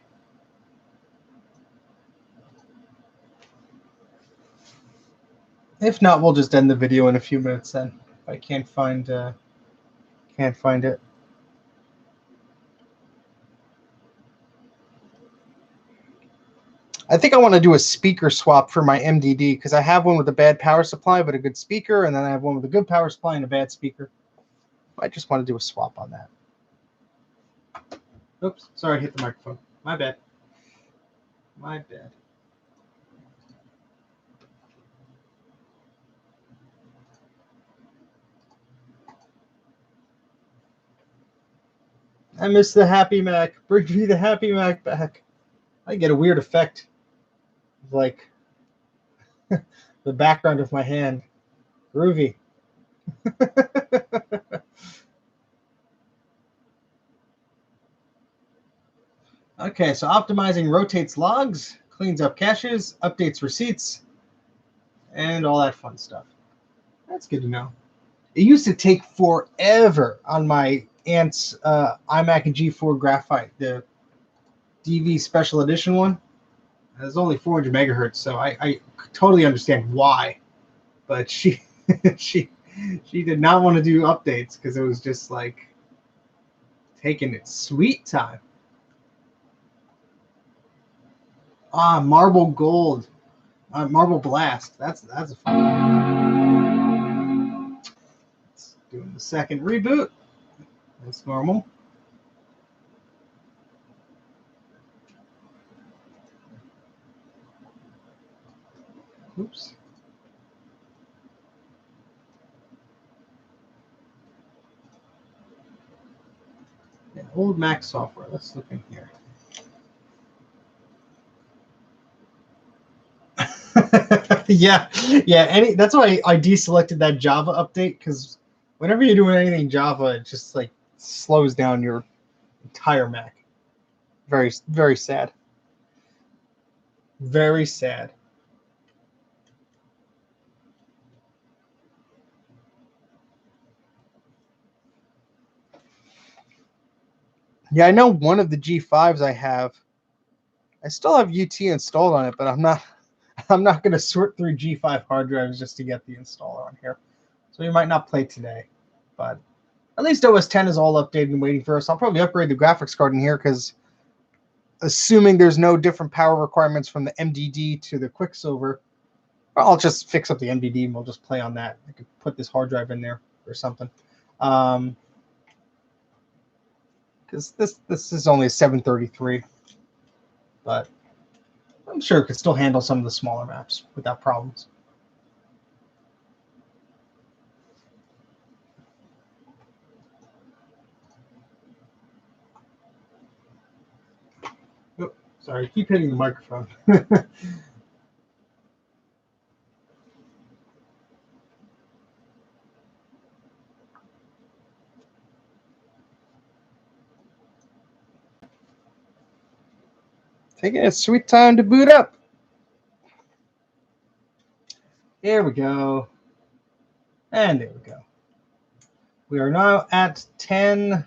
If not, we'll just end the video in a few minutes then. If I can't find it. I think I want to do a speaker swap for my MDD because I have one with a bad power supply but a good speaker, and then I have one with a good power supply and a bad speaker. I just want to do a swap on that. Oops, sorry, I hit the microphone. My bad. My bad. I miss the Happy Mac. Bring me the Happy Mac back. I get a weird effect, like the background of my hand. Groovy. Okay, so optimizing rotates logs, cleans up caches, updates receipts, and all that fun stuff. That's good to know. It used to take forever on my aunt's iMac and G4 Graphite, the DV Special Edition one. It's only 400 megahertz, so I totally understand why. But she she did not want to do updates because it was just like taking its sweet time. Ah, Marble Gold, Marble Blast. That's a fun one. It's doing the second reboot. That's normal. Oops. Yeah, old Mac software. Let's look in here. yeah. That's why I deselected that Java update, because whenever you're doing anything Java, it just like slows down your entire Mac. Very, very sad. Very sad. Yeah, I know one of the G5s I have. I still have UT installed on it, but I'm not going to sort through G5 hard drives just to get the installer on here. So we might not play today, but at least OS 10 is all updated and waiting for us. I'll probably upgrade the graphics card in here because, assuming there's no different power requirements from the MDD to the Quicksilver, I'll just fix up the MDD and we'll just play on that. I could put this hard drive in there or something. Because this is only a 733, but I'm sure it could still handle some of the smaller maps without problems. Oh, sorry, I keep hitting the microphone. Taking a sweet time to boot up. There we go. And there we go. We are now at 10.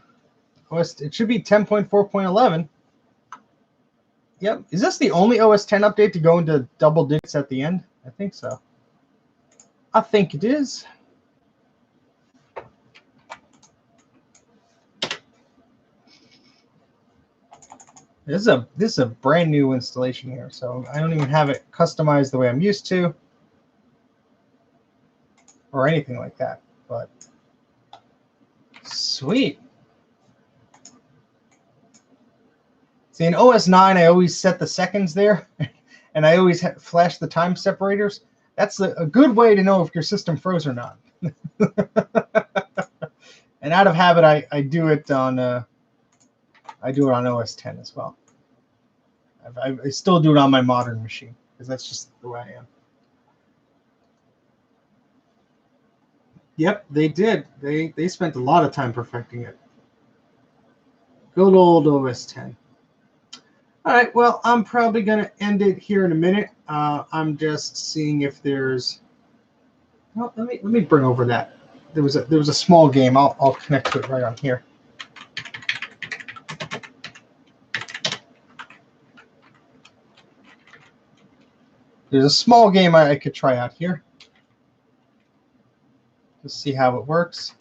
It should be 10.4.11. Yep. Is this the only OS 10 update to go into double digits at the end? I think so. I think it is. This is a brand new installation here, so I don't even have it customized the way I'm used to, or anything like that. But sweet. See, in OS 9, I always set the seconds there, and I always flash the time separators. That's a good way to know if your system froze or not. And out of habit, I do it on OS 10 as well. I still do it on my modern machine because that's just the way I am. Yep, they did. They spent a lot of time perfecting it. Good old OS 10. All right, well, I'm probably going to end it here in a minute. I'm just seeing if there's. Well, let me bring over that. There was a small game. I'll connect to it right on here. There's a small game I could try out here. Let's see how it works.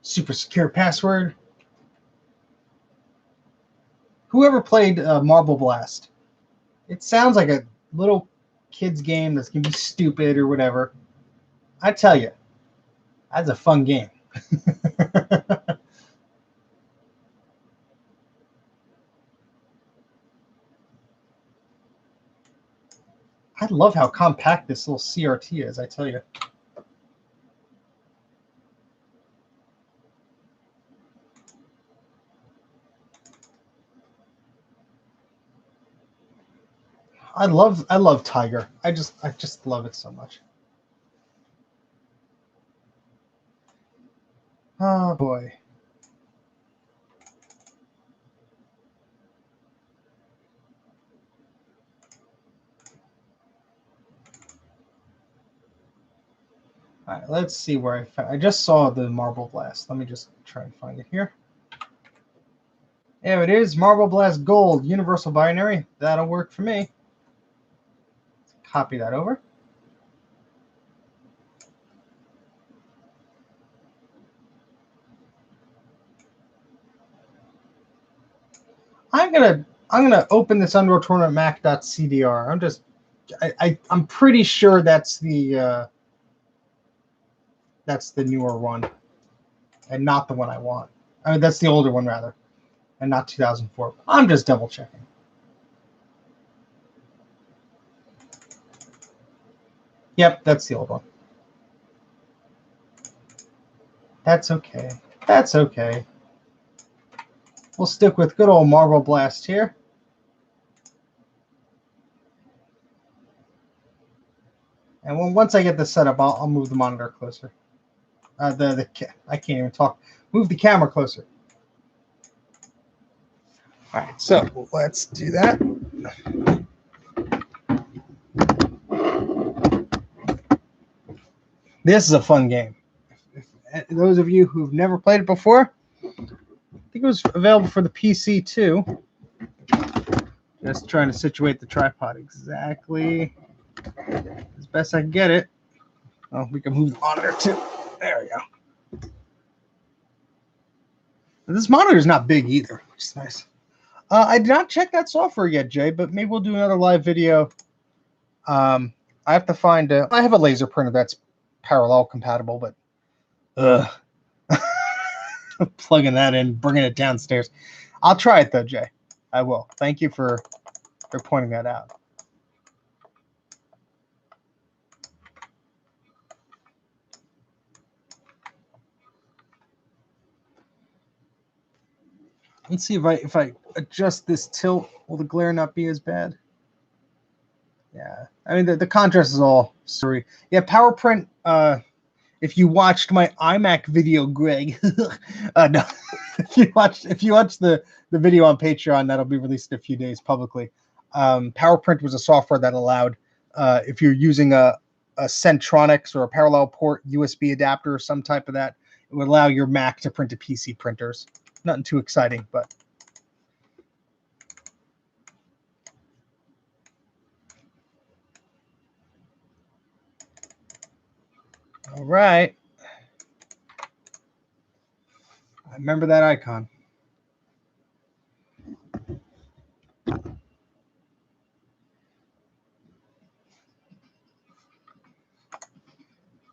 Super secure password. Whoever played Marble Blast? It sounds like a little kid's game that's going to be stupid or whatever. I tell you, that's a fun game. I love how compact this little CRT is, I tell you. I love Tiger. I just love it so much. Oh boy. All right, let's see where I just saw the Marble Blast. Let me just try and find it here. There it is, Marble Blast Gold, Universal Binary. That'll work for me. Copy that over. I'm gonna open this Unreal Tournament Mac.cdr. I'm pretty sure that's the newer one, and not the one I want. I mean, that's the older one rather, and not 2004. I'm just double checking. Yep, that's the old one. That's okay. That's okay. We'll stick with good old Marble Blast here. And once I get this set up, I'll move the monitor closer. I can't even talk. Move the camera closer. All right, so let's do that. This is a fun game. If those of you who've never played it before, I think it was available for the PC too. Just trying to situate the tripod exactly as best I can get it. Oh, we can move the monitor too. There we go. And this monitor is not big either, which is nice. I did not check that software yet, Jay, but maybe we'll do another live video. I have to find I have a laser printer that's parallel compatible, but plugging that in, bringing it downstairs. I'll try it though, Jay. I will. Thank you for pointing that out. Let's see if I adjust this tilt, will the glare not be as bad? Yeah, I mean the contrast is all sorry. Yeah, PowerPrint. If you watched my iMac video, Greg, no, if you watched the video on Patreon, that'll be released in a few days publicly. PowerPrint was a software that allowed, if you're using a Centronics or a parallel port USB adapter or some type of that, it would allow your Mac to print to PC printers. Nothing too exciting, but. All right. I remember that icon.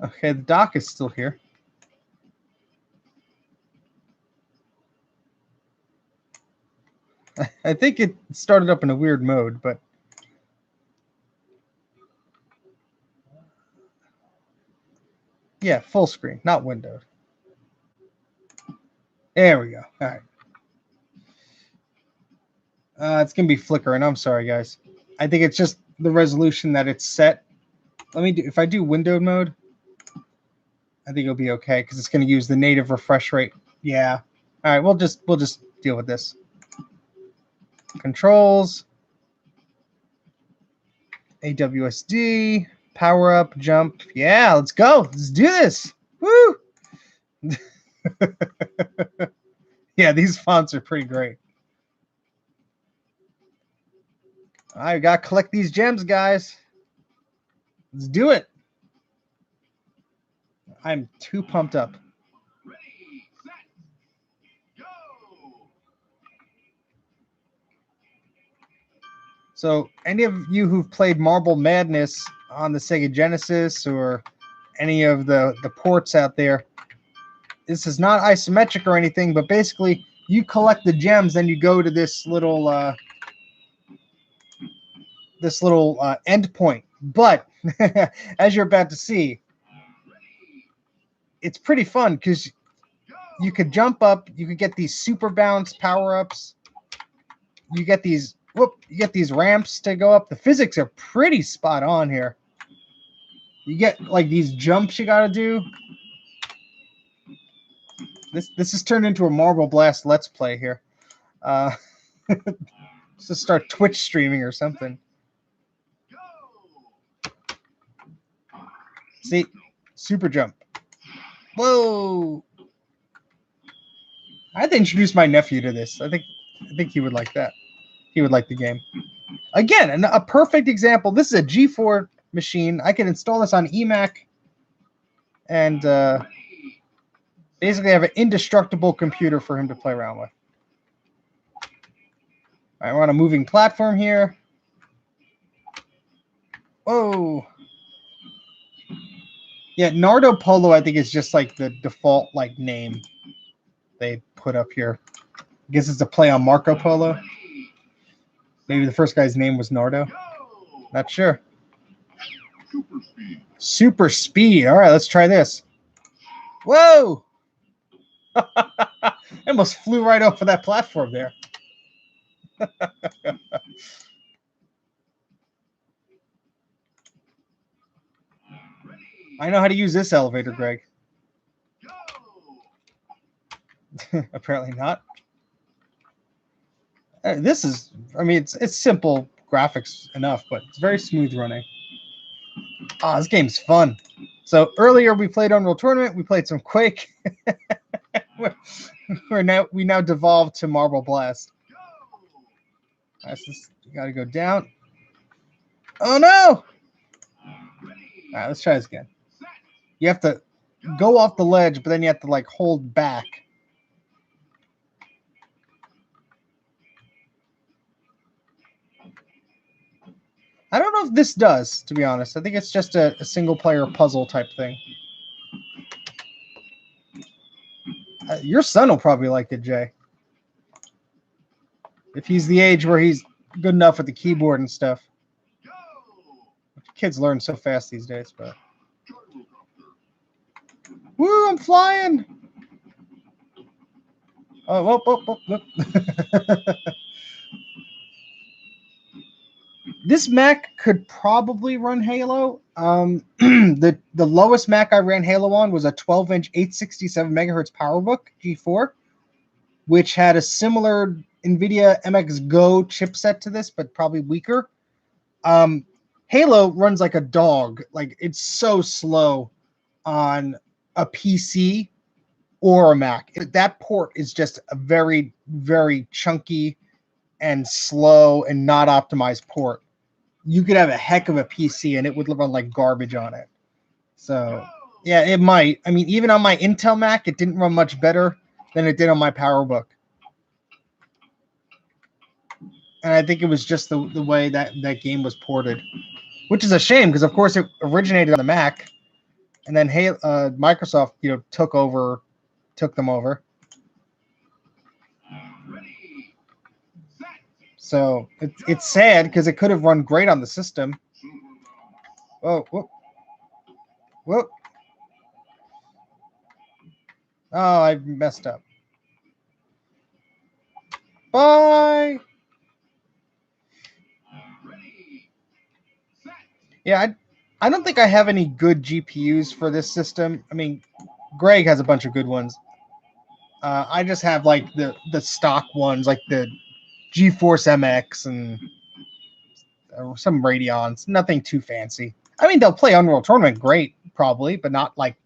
Okay, the dock is still here. I think it started up in a weird mode, but yeah, full screen, not windowed. There we go. All right. It's gonna be flickering. I'm sorry, guys. I think it's just the resolution that it's set. Let me do. If I do windowed mode, I think it'll be okay because it's gonna use the native refresh rate. Yeah. All right. We'll just deal with this. Controls. AWSD. Power up. Jump. Yeah. Let's go. Let's do this. Woo. Yeah, these fonts are pretty great. I got to collect these gems, guys. Let's do it. I'm too pumped up. Ready, set, go. So, any of you who've played Marble Madness on the Sega Genesis or any of the ports out there, this is not isometric or anything, but basically you collect the gems, then you go to this little end point. But as you're about to see, it's pretty fun because you could jump up, you could get these super bounce power-ups, you get these whoop, you get these ramps to go up. The physics are pretty spot on here. You get like these jumps you gotta do. This has turned into a Marble Blast Let's Play here. Let's just start Twitch streaming or something. See, super jump. Whoa! I had to introduce my nephew to this. I think he would like that. He would like the game. Again, a perfect example. This is a G4 machine. I can install this on eMac and basically have an indestructible computer for him to play around with. All right, we're on a moving platform here. Whoa. Yeah, Nardo Polo, I think, is just like the default like name they put up here. I guess it's a play on Marco Polo. Maybe the first guy's name was Nardo. Not sure. Super speed. Super speed. All right, let's try this. Whoa! I almost flew right off of that platform there. I know how to use this elevator, Greg. Apparently not. This is, I mean, it's simple graphics enough, but it's very smooth running. Ah, this game's fun. So earlier we played Unreal Tournament, we played some Quake. we now devolved to Marble Blast. Right, so you gotta go down. Oh no! Alright, let's try this again. You have to go off the ledge, but then you have to like hold back. I don't know if this does, to be honest. I think it's just a single-player puzzle type thing. Your son will probably like it, Jay. If he's the age where he's good enough with the keyboard and stuff. Kids learn so fast these days, but... Woo, I'm flying! Oh, whoop, whoop, whoop, whoop. This Mac could probably run Halo. The lowest Mac I ran Halo on was a 12-inch 867 megahertz PowerBook G4, which had a similar NVIDIA MX Go chipset to this, but probably weaker. Halo runs like a dog. Like, it's so slow on a PC or a Mac. That port is just a very, very chunky and slow and not optimized port. You could have a heck of a PC and it would run like garbage on it. So, yeah, it might. I mean, even on my Intel Mac, it didn't run much better than it did on my PowerBook. And I think it was just the way that game was ported, which is a shame because, of course, it originated on the Mac, and then Microsoft, took them over. So it's sad because it could have run great on the system. Oh, whoop, whoop. Oh, I messed up. Bye. Yeah, I don't think I have any good GPUs for this system. I mean, Greg has a bunch of good ones. I just have like the stock ones, like the GeForce MX and some Radeons. Nothing too fancy. I mean, they'll play Unreal Tournament great, probably, but not like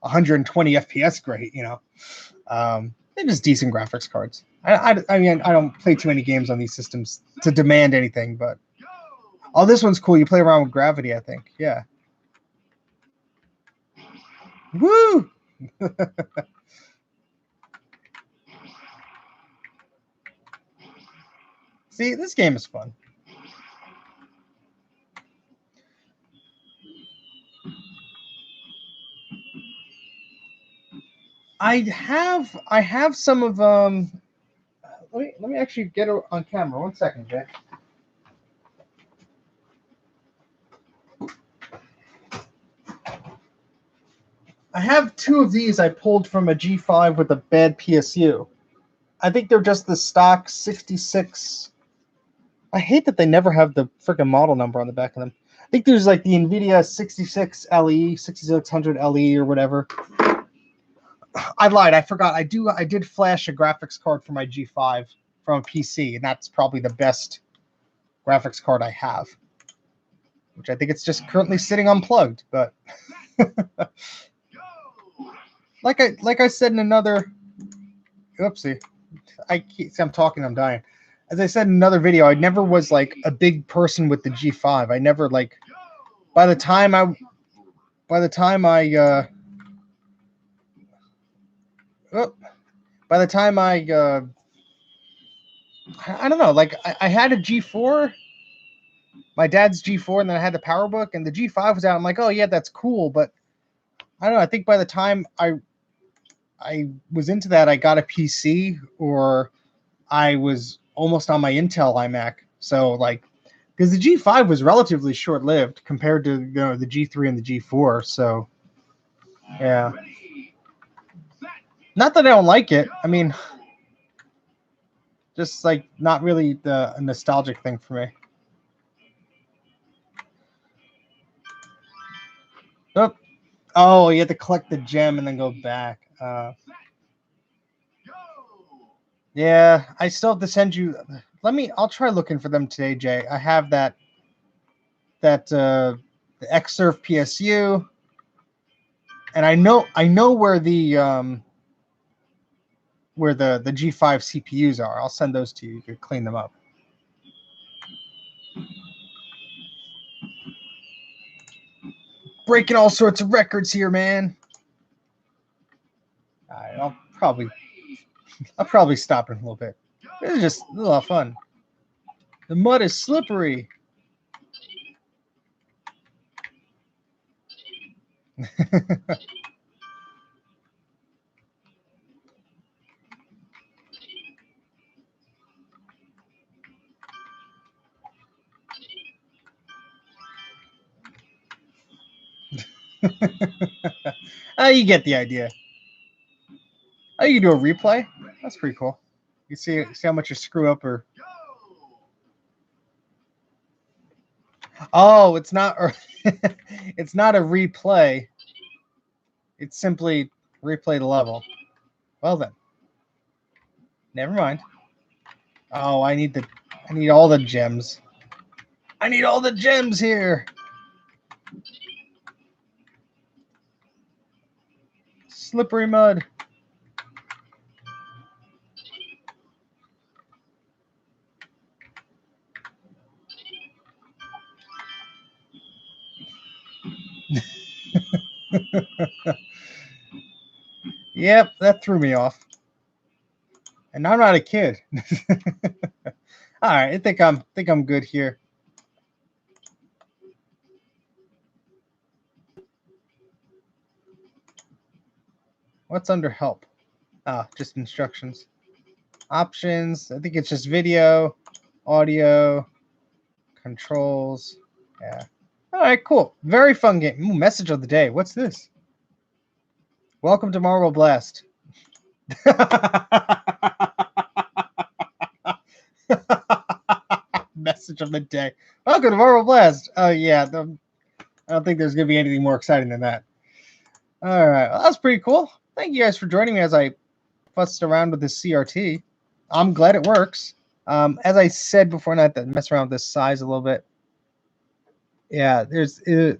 120 FPS great. They're just decent graphics cards. I mean, I don't play too many games on these systems to demand anything, but oh, this one's cool. You play around with gravity, I think. Yeah. Woo! See, this game is fun. I have some of let me actually get it on camera. 1 second, Jay. I have 2 of these I pulled from a G5 with a bad PSU. I think they're just the stock 66 I hate that they never have the freaking model number on the back of them. I think there's like the NVIDIA 66LE, 6600LE or whatever. I lied. I forgot. I did flash a graphics card for my G5 from a PC, and that's probably the best graphics card I have. Which I think it's just currently sitting unplugged, but like I said in another, oopsie, I'm talking, I'm dying. As I said in another video, I never was like a big person with the G5. I never like, by the time I don't know, like I had a G4, my dad's G4, and then I had the PowerBook, and the G5 was out. I'm like, oh yeah, that's cool, but I don't know. I think by the time I was into that, I got a PC, or I was almost on my Intel iMac. So like, because the G5 was relatively short-lived compared to the G3 and the G4. So yeah, not that I don't like it. I mean, just like not really a nostalgic thing for me. Oh, you have to collect the gem and then go back. Yeah, I still have to send you. I'll try looking for them today, Jay. I have the Xsurf PSU, and I know where the G5 CPUs are. I'll send those to you. You can clean them up. Breaking all sorts of records here, man. All right, I'll probably stop in a little bit. This is just a lot of fun. The mud is slippery. You get the idea. Oh, you can do a replay? That's pretty cool. You see how much you screw up or... Oh, it's not it's not a replay. It's simply replay the level. Well then. Never mind. Oh, I need all the gems. I need all the gems here. Slippery mud. Yep, that threw me off. And I'm not a kid. All right, I think I'm good here. What's under help? Just instructions. Options. I think it's just video, audio, controls. Yeah. All right, cool. Very fun game. Ooh, message of the day. What's this? Welcome to Marble Blast. Message of the day. Welcome to Marble Blast. Oh, yeah. I don't think there's going to be anything more exciting than that. All right. Well, that's pretty cool. Thank you guys for joining me as I fussed around with this CRT. I'm glad it works. As I said before, not to mess around with this size a little bit. Yeah, the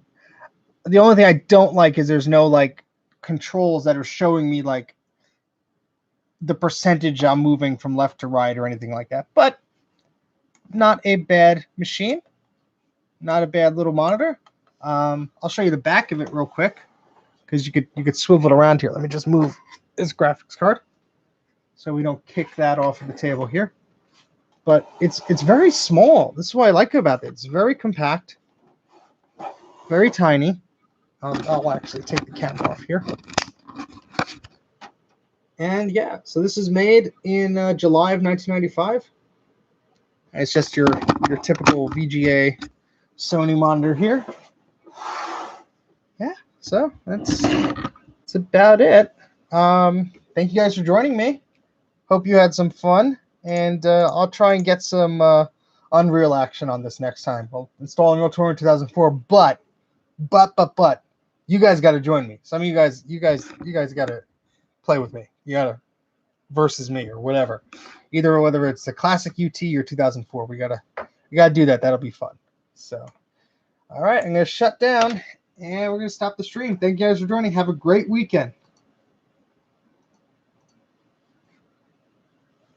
only thing I don't like is there's no like controls that are showing me like the percentage I'm moving from left to right or anything like that. But not a bad machine. Not a bad little monitor. I'll show you the back of it real quick because you could swivel it around here. Let me just move this graphics card so we don't kick that off of the table here. But it's very small. This is what I like about it. It's very compact, very tiny. I'll actually take the camera off here. And yeah, so this is made in July of 1995. It's just your typical VGA Sony monitor here. Yeah, so that's about it. Thank you guys for joining me. Hope you had some fun, and I'll try and get some Unreal action on this next time. Well, installing Ultra in 2004, but you guys got to join me. Some of you guys got to play with me. You got to versus me or whatever. Either whether it's the classic UT or 2004, we gotta do that. That'll be fun. So, all right, I'm gonna shut down and we're gonna stop the stream. Thank you guys for joining. Have a great weekend.